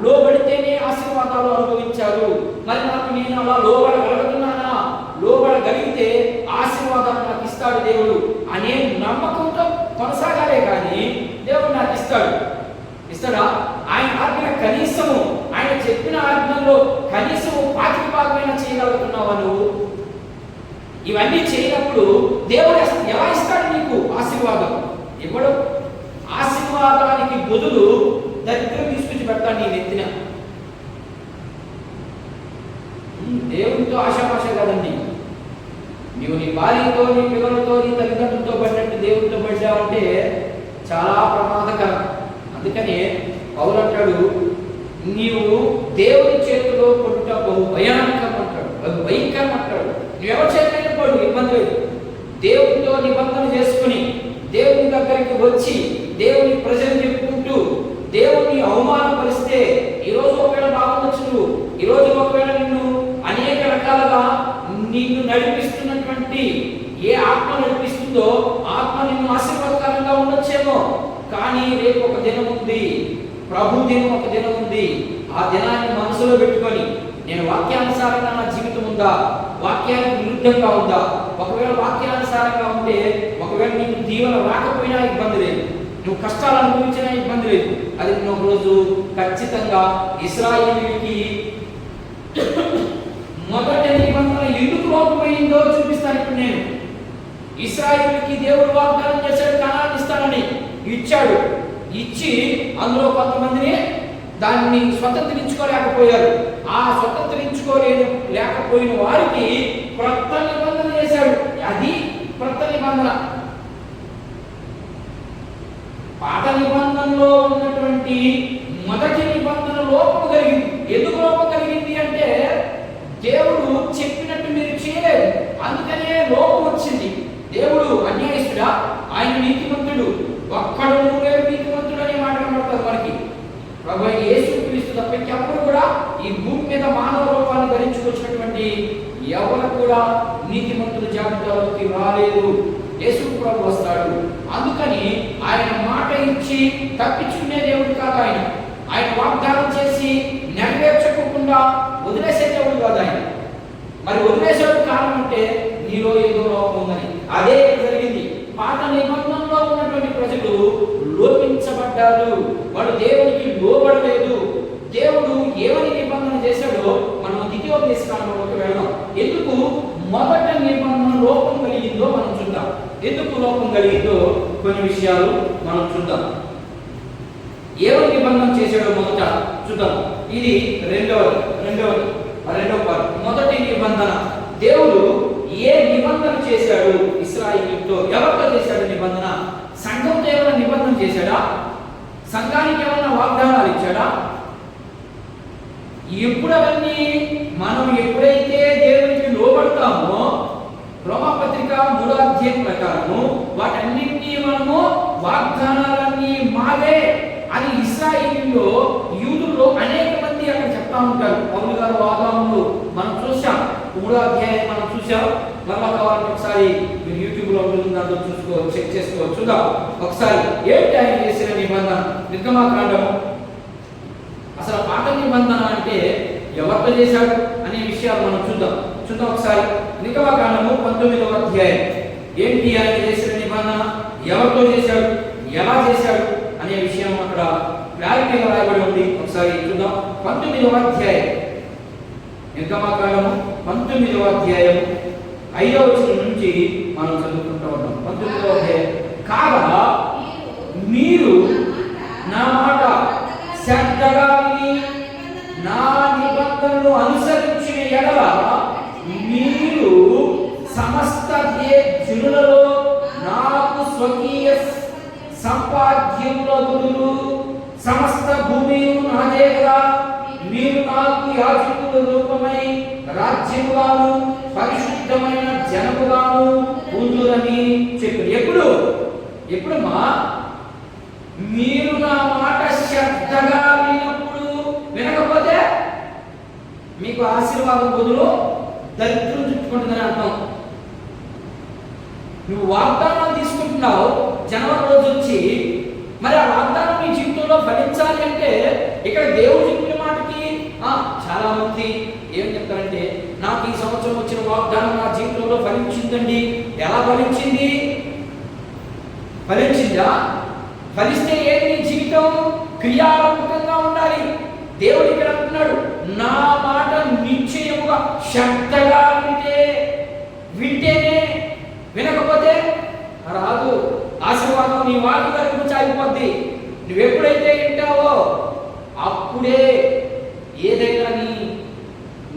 లోబడితేనే ఆశీర్వాదాలు అనుభవించారు. మరి నేను అలా లోబడగలుగుతున్నానా? లోబడగలిగితే ఆశీర్వాదాలు నాకు ఇస్తాడు దేవుడు అనే నమ్మకంతో కొనసాగాలే కానీ దేవుడు నాకు ఇస్తాడా? ఆయన ఆజ్ఞ కనీసము, ఆయన చెప్పిన ఆజ్ఞల్లో కనీసము 5% చేయగలుగుతున్నావా నువ్వు? ఇవన్నీ చేయనప్పుడు దేవుడు ఎలా ఇస్తాడు నీకు ఆశీర్వాదం? ఇవ్వడు. ఆశీర్వాదానికి బదులు దరిద్రం తీసుకొచ్చి పెడతాడు నీ నెత్తిన. దేవునితో ఆశాపాష కదండి. నీవు నీ భార్యతో, నీ పిల్లలతో, నీ తల్లిదండ్రులతో పడినట్టు దేవునితో పడ్డావంటే చాలా ప్రమాదకరం. అందుకనే పౌలు అంటాడు, నీవు దేవుని చేతిలో పడుట బహు భయానకం అంటాడు, బహు భయంకరం అంటాడు. నువ్వెవరి చేతిలో పడు, ఇబ్బంది లేదు. దేవునితో నిబంధన చేసుకుని దేవుని దగ్గరికి వచ్చి దేవుని ప్రజలు చెప్పుకుంటూ దేవుని అవమానపరిస్తే ఈరోజు ఒకవేళ బాగుండొచ్చు, నువ్వు ఈరోజు ఒకవేళ నిన్ను అనేక రకాలుగా నిన్ను నడిపిస్తున్నటువంటి ఏ ఆత్మ నడిపిస్తుందో ఆత్మ నిన్ను ఆశీర్వాదకరంగా ఉండొచ్చేమో. కానీ రేపు ఒక దినం ఉంది, ప్రభు దినం ఒక దినం ఉంది. ఆ దినాన్ని మనసులో పెట్టుకొని నేను వాక్యానుసారంగా నా జీవితం ఉందా, వాక్యానికి విరుద్ధంగా ఉందా? ఒకవేళ వాక్యానుసారంగా ఉంటే ఒకవేళ నీకు దీవెన రాకపోయినా ఇబ్బంది లేదు, నువ్వు కష్టాలు అనుభవించినా ఇబ్బంది లేదు. అది నేను ఒక రోజు ఖచ్చితంగా ఇశ్రాయేలుకి మొదటి నిబంధన ఎందుకు లోపమైందో చూపిస్తాను. ఇప్పుడు నేను ఇశ్రాయేలుకి దేవుడు వాగ్దానం చేశాడు, కనాన్ని ఇస్తానని ఇచ్చాడు. ఇచ్చి అందులో కొంతమందిని దాన్ని స్వతంత్రించుకోలేకపోయారు. ఆ స్వతంత్రించుకోలేకపోయిన వారికి క్రొత్త నిబంధన చేశాడు. అది క్రొత్త నిబంధన. పాత నిబంధనలో ఉన్నటువంటి మొదటి నిబంధన లోపం కలిగింది. ఎందుకు లోపం కలిగింది అంటే దేవుడు చెప్పినట్టు మీరు చేయలేదు, అందుకనే లోపం వచ్చింది. దేవుడు అన్యాయస్తుడా? ఆయన నీతిమంతుడు. ఒక్కడు నువ్వేరు నీతిమంతుడు అనే మాట కనబడతారు మనకి. ప్రభు యేసు క్రీస్తు తప్ప ఇంకెవరు కూడా ఈ భూమి మీద మానవ రూపాన్ని ధరించుకొచ్చినటువంటి ఎవరు కూడా నీతిమంతుల జాబితాలోకి రాలేదు. యేసు ప్రభు వస్తాడు. అందుకని ఆయన మాట ఇచ్చి తప్పించుకునే దేవుడు కాదు ఆయన. ఆయన వాగ్దానం చేసి నెరవేర్చకుండా వదిలేసే దేవుడు కాదు ఆయన. మరి వదిలేసేది కారణం అంటే నీలో ఏదో లోపం ఉందని. అదే జరిగింది. పాత నిబంధనలో ఉన్నటువంటి ప్రజలు లోపించబడ్డారు. వాడు దేవునికి లోబడలేదు. దేవుడు ఏమని నిబంధన చేశాడో మనం ద్వితీయోపదేశకాండంలోకి వెళ్దాం. ఎందుకు మొదట నిబంధన లోపం కలిగిందో మనం చూద్దాం. ఎందుకు లోపం కలిగిందో కొన్ని విషయాలు మనం చూద్దాం. ఏమని నిబంధన చేశాడో మొదట చూద్దాం. ఇది రెండవ పార్ట్. మొదటి నిబంధన దేవుడు ఏ నిబంధన చేశాడు ఇశ్రాయేలుతో? ఎవరితో చేశాడు నిబంధన? సంఘంతో ఏమైనా నిబంధన చేశాడా? సంఘానికి ఏమైనా వాగ్దానాలు ఇచ్చాడా? ఎప్పుడు అవన్నీ మనం ఎప్పుడైతే చదువుతామో రోమపత్రిక 3వ అధ్యాయం ప్రకారము వాటన్నింటినీ మనము వాగ్దానాలన్నీ మావే అని ఇశ్రాయేలులో యూదుల్లో అనేక మంది అక్కడ చెప్తా ఉంటారు. పౌలు గారు వాదములు మనం చూసాం. 3వ అధ్యాయం మనం చూసాం. మరలా కావాలంటే ఒకసారి మీరు యూట్యూబ్ లో ఉంటుంది, దాంట్లో చూసుకోవచ్చు, చెక్ చేసుకోవచ్చు. చూద్దాం ఒకసారి ఏంటి ఆయన చేసిన నిబంధన. నిర్గమాకాండము అసలు పాత నిబంధన అంటే ఎవరితో చేశాడు అనే విషయాలు మనం చూద్దాం ఒకసారి. నిర్గమాకాండము 19వ అధ్యాయం ఏంటి ఆయన చేసిన నిబంధన, ఎవరితో చేశాడు, ఎలా చేశాడు అనే విషయం అక్కడ క్లారిటీగా రాయబడి ఉంది. ఒకసారి చూద్దాం. 19వ అధ్యాయం నిర్గమాకాండము 19వ అధ్యాయం 5వ వచనం నుంచి మనం చదువుకుంటూ ఉంటాం. 19వ అధ్యాయం. కాగా మీరు నా మాట శ్రద్ధగా విని నా నిబంధనను అనుసరించిన ఎడల మీరు సమస్త జనులలో నాకు స్వకీయ సంపాద్యములగుదురు. సమస్త భూమి నాదే కదా. మీరు నాకు యాజకుల రూపమై రాజ్యముగాను పరిశుద్ధమైన జనముగాను ఉందురని చెప్పారు. ఎప్పుడమ్మా మీరు నా మాట శ్రద్ధగా విన్నప్పుడు, వినకపోతే మీకు ఆశీర్వాదం బదులు దరిద్రం చుట్టుకుంటుందని అర్థం. నువ్వు వాగ్దానాలు తీసుకుంటున్నావు, జనవరి రోజు వచ్చి మరి ఆ వాగ్దానం నీ జీవితంలో ఫలించాలి అంటే ఇక్కడ దేవుడు చెప్పిన మాటకి చాలా మంది ఏం చెప్తారంటే, నాకు ఈ సంవత్సరం వచ్చిన వాగ్దానం నా జీవితంలో ఫలించిందండి. ఎలా ఫలించింది? ఫలించిందా? ఫలిస్తే ఏంటి నీ జీవితం? క్రియాత్మకంగా ఉండాలి. దేవుడు ఇక్కడ అంటున్నాడు, నా మాట నిశ్చయముగా శ్రద్ధగా వింటేనే, వినకపోతే రాదు ఆశీర్వాదం. నీ వాటి వరకు చాలిపోద్ది. నువ్వు ఎప్పుడైతే వింటావో అప్పుడే ఏదైనా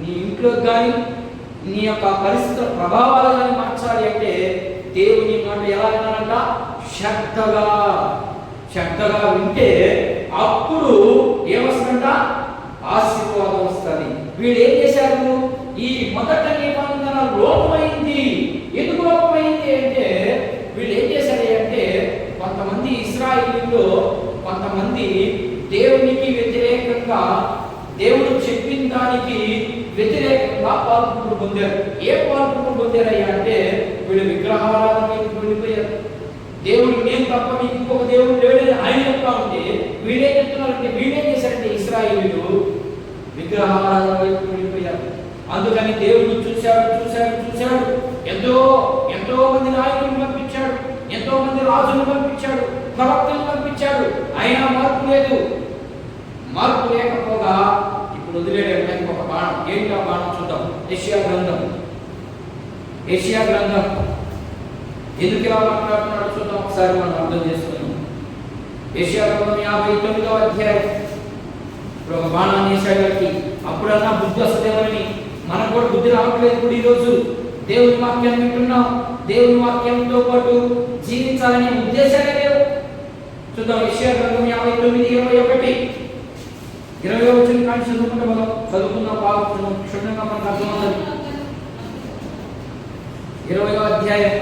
నీ ఇంట్లో కానీ నీ యొక్క పరిస్థితుల ప్రభావాలు కానీ మార్చాలి అంటే దేవుని మాట ఎలా వినాలంట? శ్రద్ధగా వింటే అప్పుడు ఏమొస్తుందంట? ఆశీర్వాదం వస్తుంది. వీళ్ళు ఏం చేశారు? ఈ మొదట నిబంధన లోపమైంది. ఎందుకు లోపమైంది అంటే వీళ్ళు ఏం చేశారు అంటే, కొంతమంది ఇశ్రాయేలీయుల్లో కొంతమంది దేవునికి వ్యతిరేకంగా, దేవుడు చెప్పిన దానికి వ్యతిరేకంగా పాల్గొనడం పొందారు. ఏ పాల్గొనడం పొందారయ్యా అంటే వీళ్ళు విగ్రహారాధన వైపు వెళ్ళిపోయారు. దేవుడు నేను తప్ప మీకు ఇంకొక దేవుడు లేడని ఆయన చెప్తా ఉంటే వీళ్ళేం చెప్తున్నారంటే, వీళ్ళేం చేశారంటే ఇశ్రాయేలీయులు విగ్రహారాధన వైపు వెళ్ళిపోయారు. అందుకని దేవుడు చూశాడు. ఎంతో మంది నాయకులను పంపించాడు, ఎంతో మంది రాజులను పంపించాడు, ప్రవక్తలను పంపించాడు. అయినా మార్పు లేకపోగా ఇప్పుడు వదిలేడు ఒక బాణం. ఏంటి ఆ బాణం? చూద్దాం. యెషయా గ్రంథం ఎందుకు ఇలా మాట్లాడుతున్నాడో చూద్దాం ఒకసారి, మనం అర్థం చేసుకున్నాం. యెషయా గ్రంథం 59వ అధ్యాయం. ఇప్పుడు ఒక బాణాన్ని వేసాడు వారికి. అప్పుడన్నా బుద్ధి వస్తుందేమని, మనకు కూడా బుద్ధి రావట్లేదు. ఇప్పుడు ఈరోజు దేవుని వాక్యాన్ని వింటున్నాం, దేవుని వాక్యంతో పాటు జీవించాలనే ఉద్దేశాలే లేవు. చూద్దాం. యెషయా గ్రంథం 59:21. 20వ వచనం కానీ చదువుకుందాం బాగా క్షుణ్ణంగా మనకు అర్థమవుతుంది. 20వ అధ్యాయం.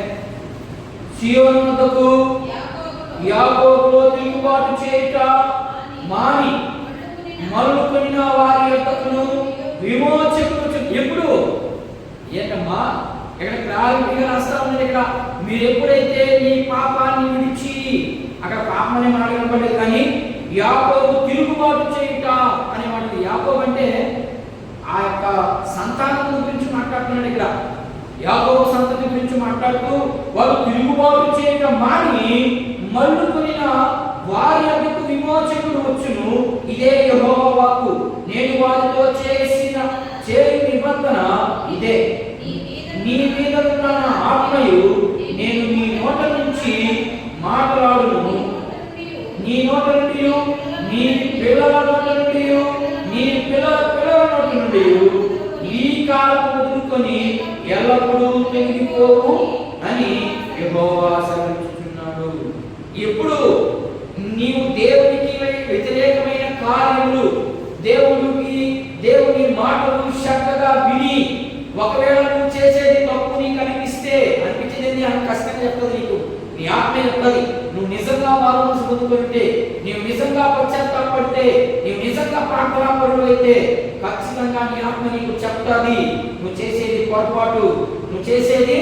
సీయోను వద్దకు యాకోబులో తిరుగుబాటు చేయుట మాని మరలుకొనిన వారి యొక్కను విమోచకుడు. ఎప్పుడు? ఏంటమ్మా ఇక్కడ క్లారిటీగా రాస్తా ఉన్నది. ఇక్కడ మీరు ఎప్పుడైతే నీ పాపాన్ని విడిచి, అక్కడ పాపం అనే మాట కనపడలేదు కానీ యాకోబు తిరుగుబాటు చేయుట అనే మాట. యాకోబు అంటే ఆ యొక్క సంతానం గురించి మాట్లాడుతున్నాడు. ఇక్కడ యాకోబు సంతతి గురించి మాట్లాడుతూ వారు తిరుగుబాటు చేయక మాని మళ్ళుకొనిన వారి యొక్కకు విమోచకుడు వచ్చును. ఇదే యెహోవా వాక్కు. నేను వారితో చేయు నిబంధన ఇదే. నీ మీద ఉన్న నా ఆత్మయు నేను నీ నోట నుంచి మాట్లాడును. నీ నోట నుండి, నీ పిల్లల నోట నుండి, నీ పిల్లల నోట నుండి ఈ కాలం వదులుకొని ఎల్లప్పుడూ తొలగిపోవు అని యెహోవా సెలవిస్తున్నాడు. ఎప్పుడు నీవు దేవునికి వ్యతిరేకమైన కార్యములు, దేవుని మాటలు శ్రద్ధగా విని, ఒకవేళ నువ్వు చేసేది ఖచ్చితంగా చెప్తుంది నీకు, నీ ఆత్మ చెప్తుంది. నువ్వు నిజంగా మారుమనసు పొందుకుంటే, నీవు నిజంగా పశ్చాత్తాపడితే, నీవు నిజంగా ప్రార్థనాపరుడు అయితే ఖచ్చితంగా నీ ఆత్మ నీకు చెప్తాది నువ్వు చేసేది పొరపాటు, నువ్వు చేసేది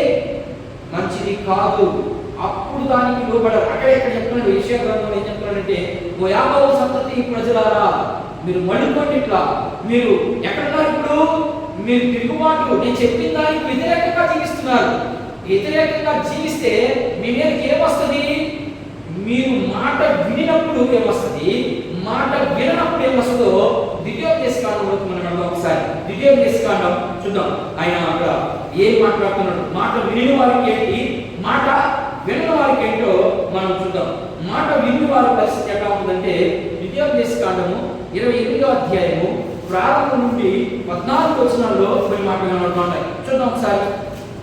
మంచిది కాదు. అప్పుడు దానికి లోబడాలి. అక్కడెక్కడ చెప్తున్నాడు యెషయా గ్రంథంలో ఏం చెప్తున్నాడంటే, ఓ యాకోబు సంతతి ప్రజలారా మీరు మడుకోండి. ఇట్లా మీరు ఎక్కడున్నారు ఇప్పుడు? మీరు తిరుగుబాటు, నేను చెప్పిన దానికి వ్యతిరేకంగా జీవిస్తున్నారు. వ్యతిరేకంగా జీవిస్తే మీ మీదకి ఏమొస్తుంది? మీరు మాట వినినప్పుడు ఏమొస్తుంది, మాట విననప్పుడు ఏమొస్తుందో ద్వితీయోపదేశకాండంలోకి మనం వెళ్దాం. ఒకసారి ద్వితీయోపదేశకాండం చూద్దాం. ఆయన అక్కడ ఏం మాట్లాడుతున్నాడు, మాట విని వారికి ఏంటి, మాట వినని వారికి ఏంటో మనం చూద్దాం. మాట విని వారి పరిస్థితి ఎలా ఉందంటే, ద్వితీయోపదేశకాండము 28వ అధ్యాయము ప్రారంభం నుండి 14 వచనాల్లో కొన్ని మాటలు కనబడుతున్నాయి. చూద్దాం ఒకసారి.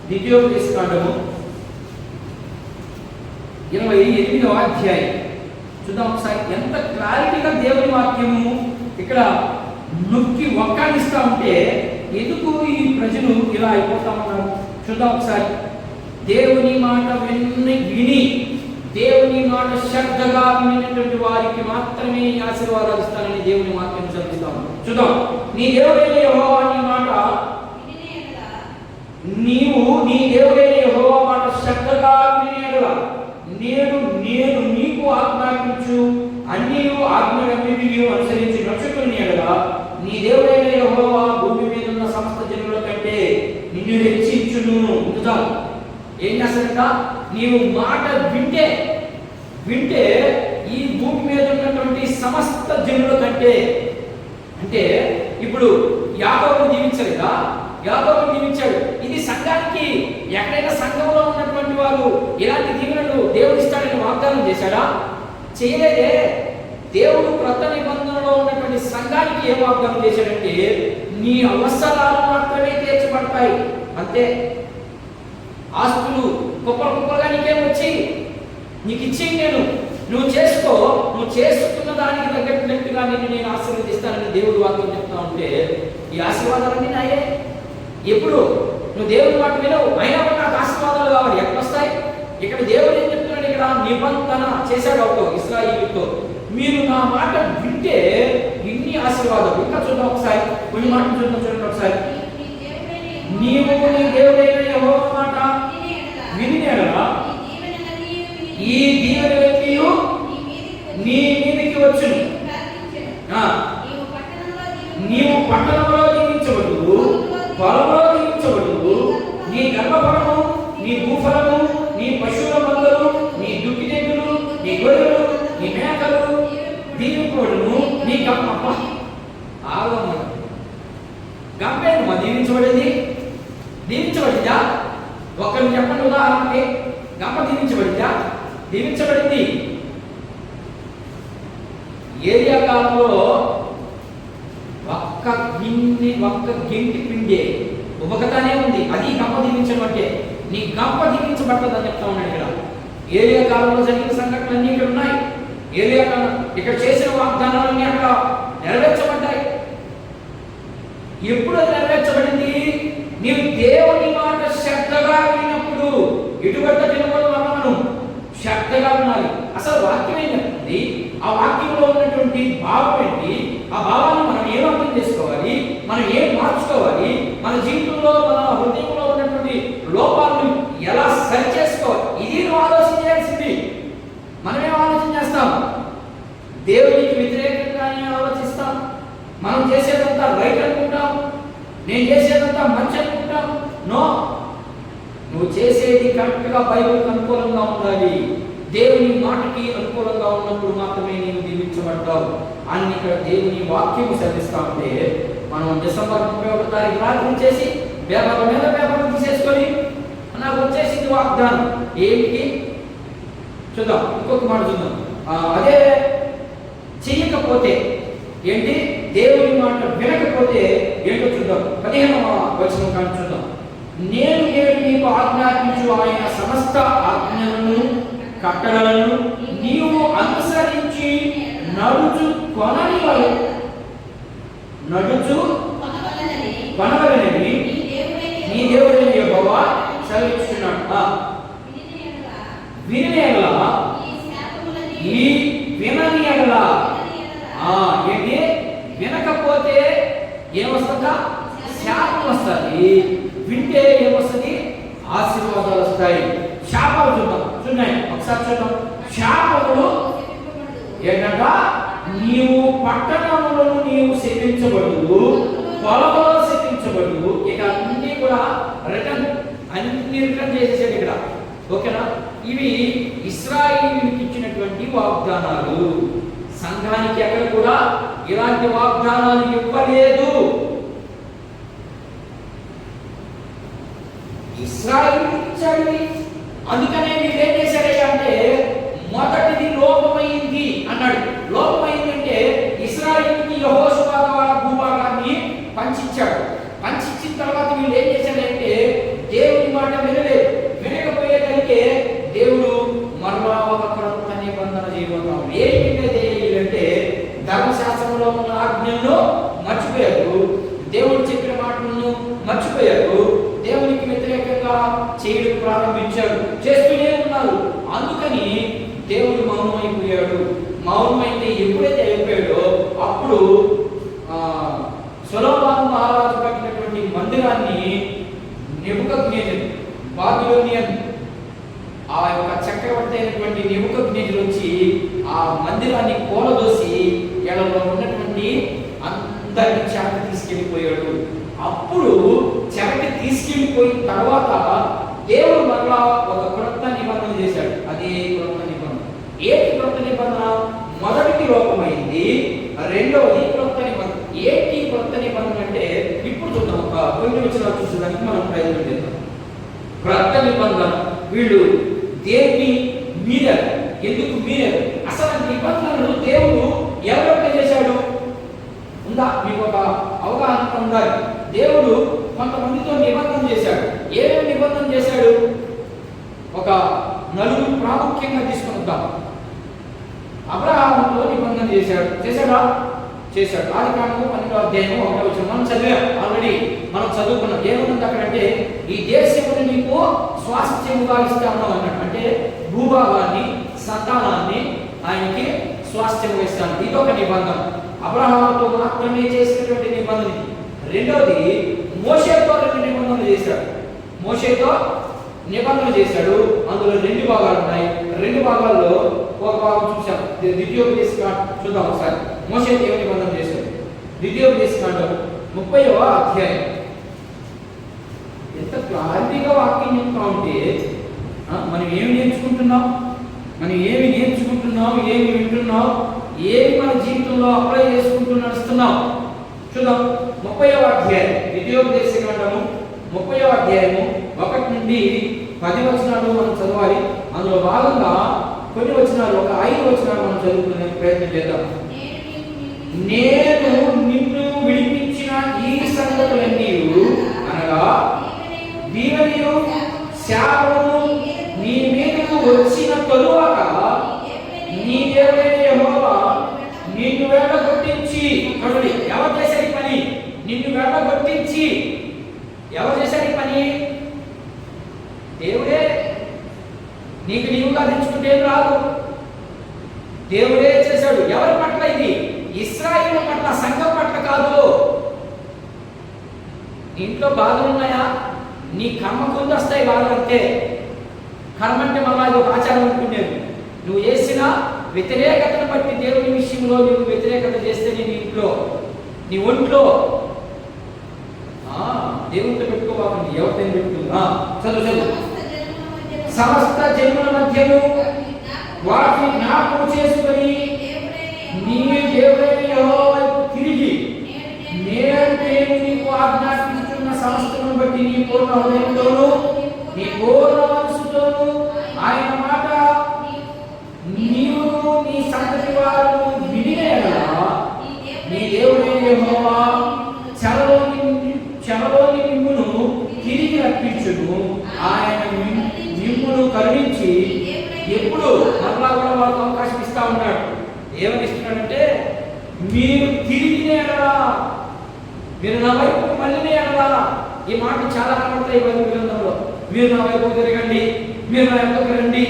ద్వితీయోపదేశకాండము 28వ అధ్యాయం చూద్దాం ఒకసారి. ఎంత క్లారిటీగా దేవుని వాక్యము ఇక్కడ నొక్కి ఒక్కానిస్తా ఉంటే ఎందుకు ఈ ప్రజలు ఇలా అయిపోతా ఉన్నారు చూద్దాం ఒకసారి. దేవుని మాట విని దేవుని మాట శ్రద్ధగా వినినటువంటి వారికి మాత్రమే ఈ ఆశీర్వాదాలు ఇస్తానని దేవుని వాక్యం చదువుతాం. చూద్దాం. నీ దేవుడైన యెహోవా నీ మాట నీ దేవుడైన యెహోవా మాట శ్రద్ధగా వినినెడల నేను నీకు ఆజ్ఞాపించు అన్ని ఆజ్ఞలన్నిటినీ అనుసరించి నడుచుకుని ఎడల నీ దేవుడైన యెహోవా భూమి మీద ఉన్న సమస్త జనుల కంటే నిన్ను హెచ్చించును. ఏం చేస్తాడంట? నీవు మాట వింటే ఈ భూమి మీద ఉన్నటువంటి సమస్త జనుల కంటే, అంటే ఇప్పుడు యాకోబును దీవించలేదా? యాకోబును దీవించాడు. ఇది సంఘానికి, ఎక్కడైనా సంఘంలో ఉన్నటువంటి వారు ఇలాంటి దీవెనలు దేవుడు ఇస్తాడని వాగ్దానం చేశాడా? చేయలేదే. దేవుడు క్రొత్త నిబంధనలో ఉన్నటువంటి సంఘానికి ఏం వాగ్దానం చేశాడంటే, నీ అవసరాలు మాత్రమే తీర్చబడతాయి అంతే. ఆస్తులు కుప్పలుగా నీకేం వచ్చి నీకు ఇచ్చి నువ్వు చేసుకో, నువ్వు చేసుకున్న దానికి తగ్గట్టుగా నేను ఆశీర్వదిస్తానని దేవుడు వాక్యం చెప్తా ఉంటే ఈ ఆశీర్వాదాలన్నీ నాయే. ఎప్పుడు నువ్వు దేవుని మాట వినవు, అయినా కూడా నాకు ఆశీర్వాదాలు కావాలి. ఎక్కడొస్తాయి? ఇక్కడ దేవుడు ఏం చెప్తున్నాడు? ఇక్కడ నిబంధన చేశాడు అవుతావు ఇశ్రాయేలుతో, మీరు నా మాట వింటే ఇన్ని ఆశీర్వాదాలు. ఇంకా చూద్దాం ఒకసారి, కొన్ని మాటలు చూడండి ఒకసారి. నీవు నీ దేవుడైన యెహోవా మాట వినినెడల ఈ దీవెనలన్నీ నీ మీదకి వచ్చును. నీవు పట్టణంలో దీవించబడు, పొలంలో దీవించబడు, నీ గర్భఫలము, నీ భూఫలము, నీ పశువుల మందలు, నీ దుక్కిటెద్దులు, నీ గొర్రెలు, నీ మేకలు దీవింపబడును. నీ గంప గంపేనమ్మా దీవించబడింది. దీవించబడిందా? ఒక్కరిని చెప్పండి ఉదాహరణకి. గంప దీవించబడిందా? దీవించబడింది. ఏరియా కాలంలో ఒక్క గింటి పిండే ఉబకతానే ఉంది. అది గంప దీవించడం అంటే. నీ గంప దీవించబడ్డదని చెప్తా ఉన్నాడు ఇక్కడ. ఏరియా కాలంలో జరిగిన సంఘటనలన్నీ ఇక్కడ ఉన్నాయి. ఏరియా కాలం ఇక్కడ చేసిన వాగ్దానాలన్నీ అక్కడ నెరవేర్చబడ్డాయి. ఎప్పుడు అది నెరవేర్చబడింది? నీవు దేవుని మాట శ్రద్ధగా విన్నప్పుడు. ఎటువంటి వినకూడదు మనం శ్రద్ధగా వినాలి. అసలు వాక్యం ఏం చెప్తుంది? ఆ వాక్యంలో ఉన్నటువంటి భావం ఏంటి? ఆ భావాన్ని మనం ఏం అర్థం చేసుకోవాలి, మనం ఏం మార్చుకోవాలి, మన జీవితంలో మన హృదయంలో ఉన్నటువంటి లోపాలను ఎలా సరి చేసుకోవాలి, ఇది నువ్వు ఆలోచన చేయాల్సింది. మనమేం ఆలోచన చేస్తాం? దేవునికి వ్యతిరేకంగానే ఆలోచిస్తాం. మనం చేసేదంతా రైట్ అనుకుంటాం, నేను చేసేదంతా మంచి అనుకుంటాం. నో, నువ్వు చేసేది కరెక్ట్గా బైబిల్కి అనుకూలంగా ఉండాలి. దేవుని మాటకి అనుకూలంగా ఉన్నప్పుడు మాత్రమే నేను దీవించబడ్డావు అని ఇక్కడ దేవుని వాక్యం చదివిస్తా ఉంటే, మనం డిసెంబర్ 31వ తారీఖు రాత్రి చేసి పేపర్ల మీద పేపర్లు తీసేసుకొని నాకు వచ్చేసింది వాగ్దానం. ఏమిటి చూద్దాం, ఇంకొక మాట చూద్దాం. అదే చెయ్యకపోతే ఏంటి? దేవుని మాట వినకపోతే ఏంటో చూద్దాం. 15వ వచనం కానీ చూద్దాం. నేను నీకు ఆజ్ఞాపించు ఆయన సమస్త ఆజ్ఞలను కట్టడలను నీవు అనుసరించి నడుచు కొనవలెనని నీ దేవుడైన యెహోవా సెలవిస్తున్నాడు. వినని ఎడల ఈ వినని ఎడల ఏంటి వినకపోతే ఏమొస్తుందా? శాపం వస్తుంది. వింటే ఏమొస్తుంది? ఆశీర్వాదాలు వస్తాయి. శాపాలు చూద్దాం, ఒకసారి చూద్దాం. శాపములు ఏంటంట? నీవు పట్టణములను నీవు శపించబడు, పొలంలో శపించబడు. ఇక అన్ని కూడా అన్ని రిటర్న్ చేసేసాడు ఇక్కడ. ఓకేనా? ఇవి ఇశ్రాయేలుకి ఇచ్చినటువంటి వాగ్దానాలు. సంఘానికి ఎక్కడ కూడా ఇలాంటి వాగ్దానాలు ఇవ్వలేదు. ఇశ్రాయేలుకి ఇచ్చాడు. అందుకనే వీళ్ళు ఏం చేశారయ్యా అంటే మొదటిది లోపమైంది అన్నాడు. లోపమైందంటే ఇశ్రాయేలుకి యెహోషువ ద్వారా భూభాగాన్ని పంచిచ్చాడు. పంచిచ్చిన తర్వాత వీళ్ళు ఏం చేశారంటే దేవుని మాట వినలేదు. వినకపోయేదానికే దేవుడు మరలా ఒక క్రొత్త నిబంధన చేయబోతున్నాడు. ఏంటంటే ధర్మశాస్త్రంలో ఉన్న ఆజ్ఞలను మర్చిపోయారు, దేవుడు చెప్పిన మాటలను మర్చిపోయారు, దేవునికి వ్యతిరేకంగా చేయడం ప్రారంభించారు, చేస్తూనే ఉన్నారు. అందుకని దేవుడు మౌనమైపోయాడు. మౌనమైతే ఎప్పుడైతే అయిపోయాడో అప్పుడు సొలొమోను మహారాజు కట్టినటువంటి మందిరాన్ని నెబుకద్నెజరు బాబిలోనియన్ ఆ యొక్క చక్రవర్తి అయినటువంటి నెబుకద్నెజరు వచ్చి ఆ మందిరాన్ని కూలదోసి ఎడలో ఉన్నటువంటి అందరిని చెరకి తీసుకెళ్ళిపోయాడు. అప్పుడు చెరకి తీసుకెళ్ళిపోయిన తర్వాత దేవుడు మరలా ఒక క్రొత్త నిబంధన చేశాడు. అదే క్రొత్త నిబంధన. ఏంటి క్రొత్త నిబంధన? మొదటిది లోపమైంది, రెండవది క్రొత్త నిబంధన. ఏంటి క్రొత్త నిబంధన అంటే ఇప్పుడు చూద్దాం. ఒక కొన్ని విషయాలు చూసేదానికి మనం ప్రయత్నం చేద్దాం. క్రొత్త నిబంధన వీళ్ళు దేవుని మీరారు. ఎందుకు మీరారు? అసలు నిబంధనలు దేవుడు ఎవరికి చేశాడు ఉందా? మీకు ఒక అవగాహన ఉండాలి. దేవుడు కొంతమందితో నిబంధన చేశాడు. ఏమేమి నిబంధన చేశాడు? ఒక నలుగురు ప్రాముఖ్యంగా తీసుకుంటాం. అబ్రహాముతో నిబంధన చేశాడు. చేశాడా? చేశాడు. ఆదికాండము 12వ అధ్యాయం 1వ వచనం మనం చదివాం. ఆల్రెడీ మనం చదువుకున్నాం. ఏముంది అక్కడంటే ఈ దేశమును నీకు స్వాస్థ్యముగా ఇస్తాను అన్నాడు. అంటే భూభాగాన్ని, సంతానాన్ని ఆయనకి స్వాస్థ్యంగా ఇస్తాను. ఇది ఒక నిబంధన. అబ్రహాముతో మాత్రమే చేసినటువంటి నిబంధన. రెండవది మోషేతో నిబంధన చేశాడు. మోషేతో నిబంధన చేశాడు. అందులో 2 భాగాలు ఉన్నాయి. 2 భాగాల్లో ఒక భాగం చూసాం. ద్వితీయోపదేశకాండం చూద్దాం ఒకసారి. మోషేతో ఏమి నిబంధన చేశాడు? ద్వితీయోపదేశకాండం 30వ అధ్యాయం. ఎంత క్లారిటీగా వాక్యం చెప్తా ఉంటే మనం ఏమి నేర్చుకుంటున్నాం, ఏమి వింటున్నాం, ఏమి మన జీవితంలో అప్లై చేసుకుంటూ నడుస్తున్నాం. చూద్దాం. 30వ అధ్యాయం ద్వితీయోపదేశకాండము 30వ అధ్యాయము 1 నుండి 10 వచనాలు మనం చదవాలి. అందులో భాగంగా కొన్ని వచనాలు, ఒక 5 వచనాలు మనం చదువుకునే ప్రయత్నం చేద్దాం. నేను నిన్ను విడిపించిన ఈ సంగతులన్నీ అనగా దీవెనయు శాపము నీ మీదకు వచ్చిన తరువాత నీ దేవుడైన యెహోవా నిన్ను వెళ్ళగొట్టించి, ఎవరు చేశారు పని? నిన్ను వెళ్ళగొట్టించి. ఎవరు చేశారు పని? దేవుడే. నీకు నీవుగా తెచ్చుకుంటే రాదు, దేవుడే చేశాడు. ఎవరి పట్ల ఇది? ఇశ్రాయేలు పట్ల, సంఘం పట్ల కాదు. ఇంట్లో బాధలు ఉన్నాయా? నీ కర్మ కింద వస్తాయి బాధలు. అంతే. కర్మ అంటే మళ్ళీ అది ఒక ఆచారం అనుకునేది. నువ్వు చేసిన వ్యతిరేకతను బట్టి దేవుని విషయంలో నువ్వు వ్యతిరేకత చేస్తే నీ ఇంట్లో, నీ ఒంట్లో దేవునితో పెట్టుకోవాలి. ఎవరితో పెట్టుకుందా? చదువు. సమస్త జన్మల మధ్యను వాటిని జ్ఞాపకం చేసుకొని నీ దేవుడైన యెహోవా వైపు తిరిగి నేను నీకు ఆజ్ఞాపించుతున్న సమస్తమును బట్టి నీ పూర్ణ హృదయంతోనూ నీ పూర్ణ మనసుతోనూ ఆయన మాట నీవు నీ సంతతి వారు వినిన యెడల నీ దేవుడైన యెహోవా చెరలోని మిమ్మును తిరిగి రప్పించును. ఆయన మిమ్మును కరుణించి ఎప్పుడు మరలా కూడా వాళ్ళకి అవకాశం ఇస్తా ఉన్నాడు. ఏమని ఇస్తున్నాడంటే మీరు తిరిగిన యెడల, మీరు నా వైపు మళ్ళీ యెడల. ఈ మాట చాలా కనబడతాయి బైబిల్ గ్రంథంలో. మీరు నా వైపు తిరగండి, మీరు నా వైపుకి రండి.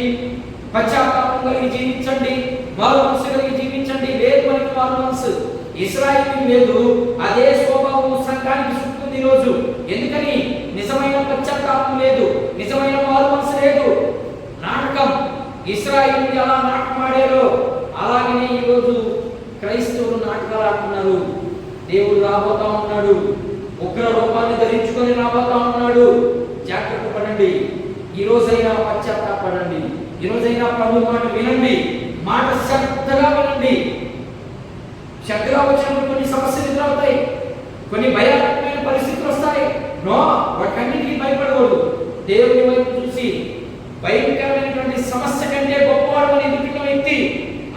పశ్చాత్తాపం కలిగి జీవించండి, మారు మనసు కలిగి జీవించండి. లేదు మనకి మారు మనసు ఇశ్రాయేలుకి లేదు, అదే స్వభావం సంఘానికి చుట్టుకుంది ఈరోజు. ఎందుకని? నిజమైన పశ్చాత్తాపం లేదు, నిజమైన మారు మనసు లేదు. నాటకం. ఇశ్రాయేలు ఎలా నాటకం ఆడారో అలాగనే ఈరోజు క్రైస్తవులు నాటకాలు ఆడుతున్నారు. దేవుడు రాబోతా ఉన్నాడు, ఉగ్ర రూపాన్ని ధరించుకొని రాబోతా ఉన్నాడు. జాగ్రత్త పడండి. ఈ రోజైనా పశ్చాత్తాపడండి. ఈ రోజైనా ప్రభు మాట వినండి. మాట శ్రద్ధగా వినండి. శ్రద్ధగా వచ్చినప్పుడు కొన్ని సమస్యలు ఎదురవుతాయి, కొన్ని భయానకమైన పరిస్థితులు వస్తాయి. నో, వాటన్నిటికీ భయపడకూడదు. దేవుని వైపు చూసి భయంకరమైనటువంటి సమస్య కంటే గొప్పవాడు అని ఎదుర్కొన్న వ్యక్తి,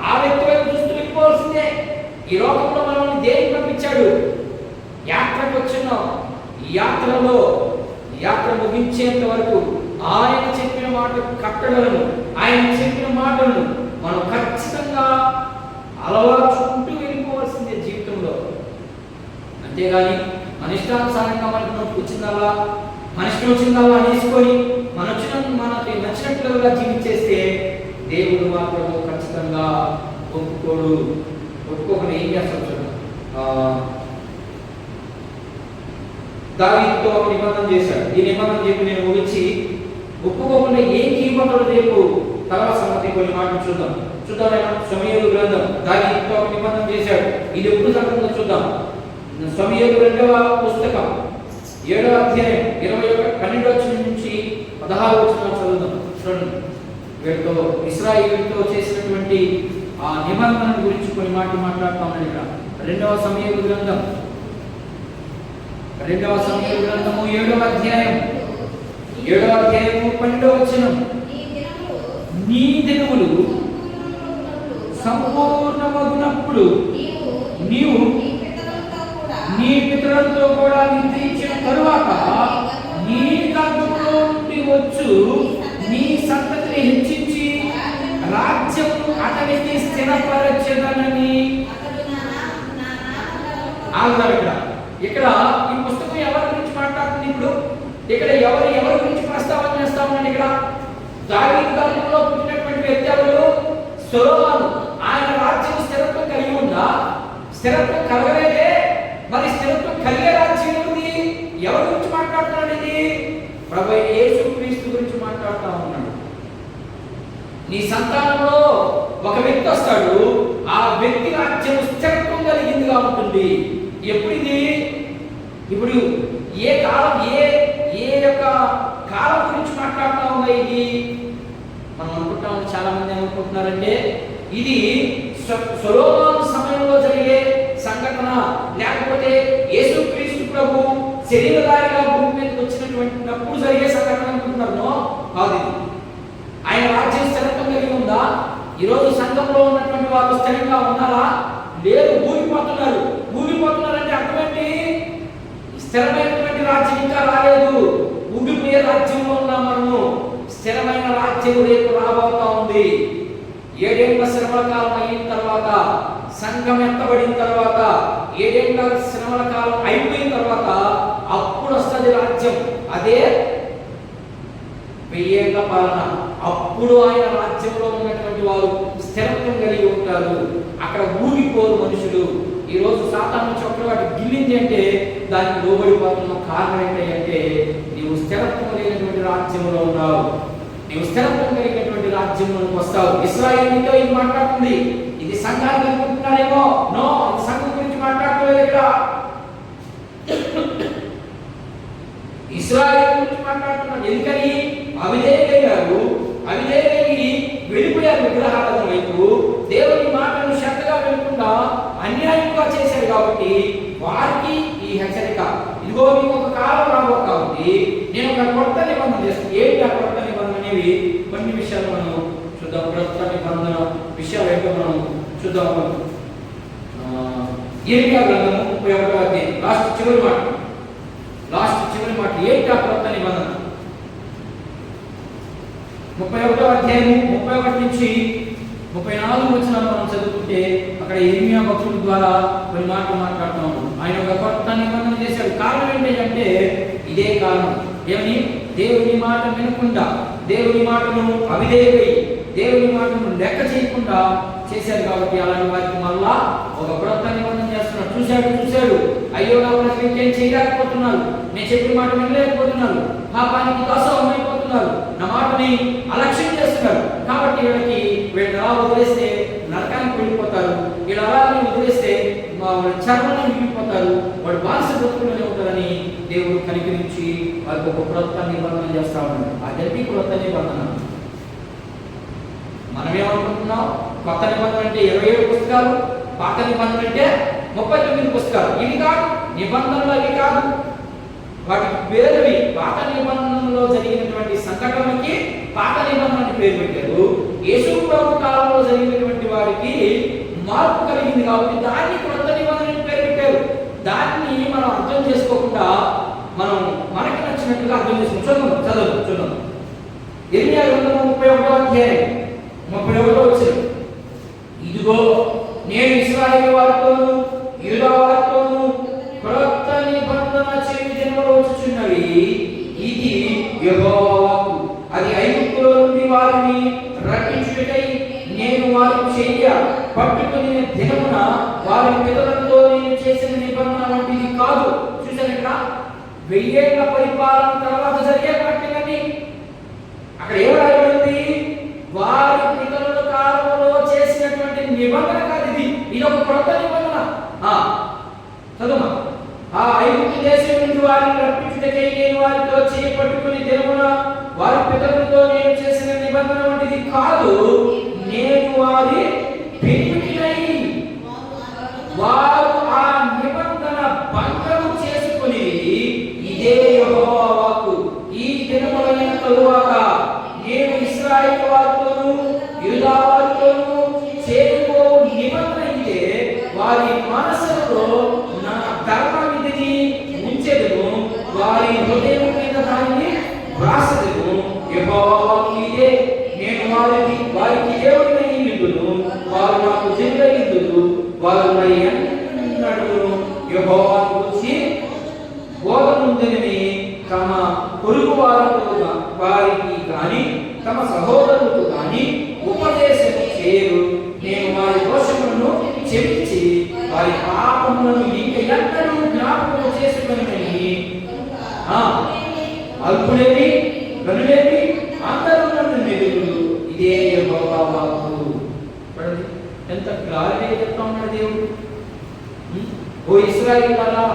ఆ వ్యక్తి వైపు చూస్తూ వెళ్ళిపోవాల్సిందే. ఈ లోకంలో మనల్ని దేవుడు పంపించాడు, యాత్రకు వచ్చున్నాం. ఈ యాత్రలో యాత్ర ముగించేంత వరకు ఆయన చెప్పిన మాట కట్టడలను, ఆయన చెప్పిన మాటలను మనం ఖచ్చితంగా అలవాచుకుంటూ వెళ్ళిపోవాల్సిందే జీవితంలో. అంతేగాని మన ఇష్టానుసారంగా మనకు వచ్చిందల్లా, మన ఇష్టం వచ్చిందల్లా అనేసుకొని మనకి నచ్చినట్లుగా జీవించేస్తే దేవుడు మాత్రం ఖచ్చితంగా ఒప్పుకోడు. ఒప్పుకోకుండా ఏం చేస్తాడు చూడండి. దావీదుతో ఒక నిబంధన చేశాడు. ఈ నిబంధన చెప్పి నేను ముగించి ఒప్పుకోకుండా ఏం చేయబోతాడు రేపు తర్వాత సంగతి కొన్ని మాటలు చూద్దాం. సమూయేలు గ్రంథం. దావీదుతో ఒక నిబంధన చేశాడు. ఇది ఎప్పుడు జరుగుతుందో చూద్దాం. సమూయేలు 2వ పుస్తకం 7వ అధ్యాయం 12 నుంచి 16 వచనాలు చదువుదాం. చూడండి, వీళ్ళతో ఇశ్రాయేలుతో చేసినటువంటి ఆ నిబంధన గురించి కొన్ని మాటలు మాట్లాడుతామని ఇక్కడ 2వ సమూయేలు గ్రంథం 7వ అధ్యాయం 12వ వచనం. నీ దినములు సంపూర్ణమగునప్పుడు నీవు నీ పితరులతో కూడా నిద్రించిన తరువాత నీ గర్భంలో నుండి వచ్చు నీ సంతతిని హెచ్చించి రాజ్యము అతనికి స్థిరపరచెదనని. ఇక్కడ ఈ పుస్తకం ఎవరి గురించి మాట్లాడుతుంది? ఇప్పుడు ఇక్కడ ఎవరి గురించి ప్రస్తావన చేస్తామని ఇక్కడ దావీదు కాలంలో పుట్టినటువంటి వ్యక్తి ఎవరు? సొలొమోను. ఆయన రాజ్యం స్థిరత్వం కలిగి ఉందా? స్థిరత్వం కలగలేదే. మరి స్థిరత్వం కలిగే రాజ్యం ఏమిటి? ఎవరి గురించి మాట్లాడుతున్నాడు? ఇది ప్రభువైన యేసుక్రీస్తు గురించి మాట్లాడుతూ ఉన్నాడు. నీ సంతానంలో ఒక వ్యక్తి వస్తాడు, ఆ వ్యక్తి రాజ్యం స్థిరత్వం కలిగిందిగా ఉంటుంది. ఎప్పుడు ఇది? ఇప్పుడు ఏ కాలం, ఏ యొక్క కాలం గురించి మాట్లాడుతూ ఉందా ఇది? మనం అనుకుంటాం, చాలా మంది ఏమనుకుంటున్నారంటే ఇది సొలొమోను సమయంలో జరిగే సంఘటన, లేకపోతే యేసుక్రీస్తు ప్రభు శరీరధారిగా భూమి మీదకి వచ్చినప్పుడు జరిగే సంఘటన అనుకుంటున్నారు. కాదు. ఆయన రాజ్యం స్థిరత్వం కలిగి ఉందా? ఈరోజు సంఘంలో ఉన్నటువంటి వాళ్ళు స్థిరంగా ఉన్నారా? లేదు, ఊగిపోతున్నారు. ఊగిపోతున్నారంటే అర్థమేంటి? స్థిరమైనటువంటి రాజ్యం ఇంకా రాలేదు. ఊగిపోయే రాజ్యంలో ఉన్నాం మనము. స్థిరమైన రాజ్యం రేపు రాబోతా ఉంది. 7 ఏళ్ల శ్రమల కాలం అయిన తర్వాత, సంఘం ఎత్తబడిన తర్వాత, 7 ఏళ్ల శ్రమల కాలం అయిపోయిన తర్వాత అప్పుడు వస్తుంది రాజ్యం. అదే 1000 ఏళ్ల పాలన. అప్పుడు ఆయన రాజ్యంలో ఉన్నటువంటి వారు స్థిరత్వం కలిగి ఉంటారు. అక్కడ ఊగిపోరు మనుషులు. ఈ రోజు సాతాను చక్రవాటి గిల్లింది అంటే దానికి లోబడిపోతున్న కారణం ఏంటంటే నీవు స్థిరత్వం కలిగినటువంటి రాజ్యంలో ఉన్నావు. నీవు స్థిరత్వం కలిగినటువంటి రాజ్యంలోకి వస్తావు. ఇశ్రాయేలుతో ఇది మాట్లాడుతుంది. ఇది సంఘాన్ని అనుకుంటున్నారేమో. నో, ఇది సంఘం గురించి మాట్లాడలేదు. ఇక్కడ ఇశ్రాయేలు గురించి మాట్లాడుతున్నాడు. ఎందుకని? అవిధేయులయ్యారు. అవిధేయులయ్యి వెళ్ళిపోయారు విగ్రహాల వైపు. దేవుని మాటను శ్రద్ధగా వినకుండా అన్యాయంగా చేశారు కాబట్టి వారికి ఈ హెచ్చరిక. ఇదిగో మీకు ఒక కాలం రాబోతా ఉంది, నేను ఒక కొత్త నిబంధన చేస్తాను. ఏంటి ఆ కొత్త నిబంధన అనేవి కొన్ని విషయాలు మనం చూద్దాం. కొత్త నిబంధన విషయాలు ఏంటో మనం చూద్దాం. ఇర్మియా గ్రంథము 31వ అధ్యాయం లాస్ట్ చివరి మాట ఏంటి ఆ కొత్త నిబంధన? 31వ అధ్యాయం 31 నుంచి 34 వచనాలు మనం చదువుకుంటే అక్కడ ఇర్మియా భక్తుల ద్వారా కొన్ని మాటలు మాట్లాడుతున్నాము. ఆయన ఒక కొత్త నిబంధన చేశాడు. కారణం ఏంటంటే ఇదే కారణం. ఏమని? దేవుని మాట వినకుండా, దేవుని మాటను అవిధేయులై, దేవుని మాటను లెక్క చేయకుండా చేశారు. కాబట్టి అలాంటి వారికి మళ్ళా ఒక క్రొత్త నిబంధన చేస్తున్నారు. చూశాడు అయ్యో నా ప్రజలు ఇంకేం చేయలేకపోతున్నారు, నేను చెప్పిన మాట వినలేకపోతున్నారు, పాపానికి దాసోహం అయిపోతున్నారు, నా మాటని అలక్ష్యం చేస్తున్నారు. కాబట్టి వీళ్ళని అలా వదిలేస్తే నరకానికి వెళ్ళిపోతారు, వీళ్ళు అలాగే వదిలేస్తే చర్మని మిగిలిపోతారు, వాడు బానిస బ్రతుకులోనే ఉంటారని దేవుడు కనికరించి వాళ్ళకి ఒక క్రొత్త నిబంధన చేస్తా ఉన్నాడు. అదే క్రొత్త నిబంధన. మనమేమనుకుంటున్నాం, కొత్త నిబంధన అంటే 27 పుస్తకాలు, పాత నిబంధన అంటే 39 పుస్తకాలు. ఇవి కాదు నిబంధనలు, అవి కాదు, వాటికి పేరువి. పాత నిబంధనలో జరిగినటువంటి సంఘటనకి పాత నిబంధన పేరు పెట్టారు. యేసు ప్రభు కాలంలో జరిగినటువంటి వారికి మార్పు కలిగింది కాబట్టి దాన్ని క్రొత్త నిబంధన పేరు పెట్టారు. దాన్ని మనం అర్థం చేసుకోకుండా మనం మనకి నచ్చినట్టుగా అర్థం చేసుకుని చదువు ఇర్మియా గ్రంథము 31వ అధ్యాయం 31వ వచనం. ఇదిగో నేను ఇశ్రాయేలు వారితోను యూదా వారితోను క్రొత్త నిబంధన చేయు దినములు వచ్చుచున్నవి, ఇది యెహోవా వాక్కు. అది ఐగుప్తులో నుండి వారిని రక్షించుటకై నేను వారి చెయ్య పట్టుకుని దినమున వారి పితరులతో నేను చేసిన నిబంధన వంటిది కాదు. చూసారు ఇక్కడ 1000 ఏళ్ల పరిపాలన తర్వాత జరిగే పట్టుకని అక్కడ ఏమరాయింది, వారి పితరుల కాలంలో చేసినటువంటి నిబంధన కాదు ఇది ఒక క్రొత్త నిబంధన. చదువు. ఆ ఐగుప్తు దేశం నుండి వారిని రప్పించుటకై నేను వారితో చేయి పట్టుకుని దినమున వారి పితరులతో నేను చేసిన నిబంధన వంటిది కాదు, నేను వారి పెనిమిటినై వారు ఆ నిబంధన భంగము చేసుకుని ఇదే యెహోవా వాక్కు. ఈ దినములైన తరువాత నేను ఇశ్రాయేలు వారితోను యూదా వారితోను చేయబో నిబంధన ఇదే, వారి మనసులో నా ధర్మ విధిని ఉంచెదను, వారి హృదయం మీద దానిని వ్రాసెదను. యెహోవా వాక్కు ఇదే, నేను వారికి దేవుడినై ఉందును, వారు నాకు జనులై ఉందురు, వారు నా ఎన్నడూ యెహోవాను గూర్చి బోధనుందని తమ పొరుగు వారికి కానీ తమ సహోదరులకు కానీ ఉపదేశం చేయరు. నేను వారి దోషములను క్షమించి వారి పాపములను ఎన్నడూ జ్ఞాపకం చేసుకొనని అల్పుడేమి గనుడేమి అందరూ నన్ను మెరుగులు, ఇదే యెహోవా వాక్కు. ఎంత క్లారిటీగా చెప్తా ఉన్నాడు దేవుడు. ఓ ఇశ్రాయేలులారా,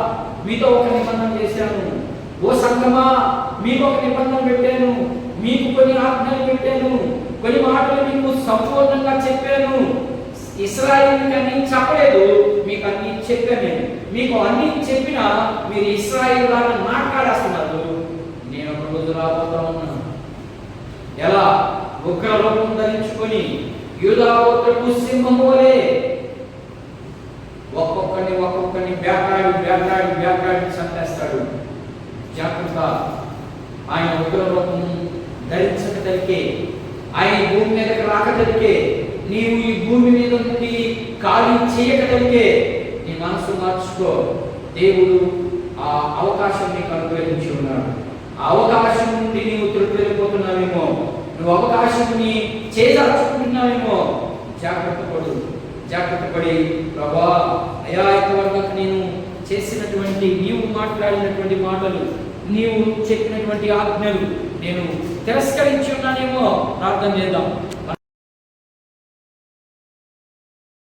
మీతో ఒక నిబంధన చేశాను. ఓ సంఘమా, మీకు ఒక నిబంధన పెట్టాను, మీకు కొన్ని ఆజ్ఞలు పెట్టాను, కొన్ని మాటలు మీకు సంపూర్ణంగా చెప్పాను. ఇశ్రాయేలుకి అన్ని చెప్పలేదు, మీకు అన్ని చెప్పాను. మీకు అన్ని చెప్పినా మీరు ఇశ్రాయేలు లాగా మాట్లాడేస్తున్నారు. నేను ఒక రోజు రాబోతా ఉన్నాను. ఎలా? ఉగ్ర రూపం ధరించుకొని యూదా గోత్రపు సింహము వలె ఒక్కొక్కడిని వేటాడి చంపేస్తాడు. జాగ్రత్త. ఆయన ఉగ్ర రూపం ధరించకదలికే, ఆయన భూమి మీదకి రాకదలికే, నీవు ఈ భూమి మీద నుండి ఖాళీ చేయకదలికే నీ మనసు మార్చుకో. దేవుడు ఆ అవకాశం నీకు అనుగ్రహించి ఉన్నాడు. ఆ అవకాశం నుండి నీవు తృప్తి వెళ్ళిపోతున్నావేమో, నువ్వు అవకాశాన్ని చేజార్చుకుంటున్నావేమో. జాగ్రత్త పడి ప్రభా అయా ఇంతవరకు నేను చేసినటువంటి, నీవు మాట్లాడినటువంటి మాటలు, నీవు చెప్పినటువంటి ఆజ్ఞలు నేను తిరస్కరించి ఉన్నానేమో ప్రార్థన చేద్దాం.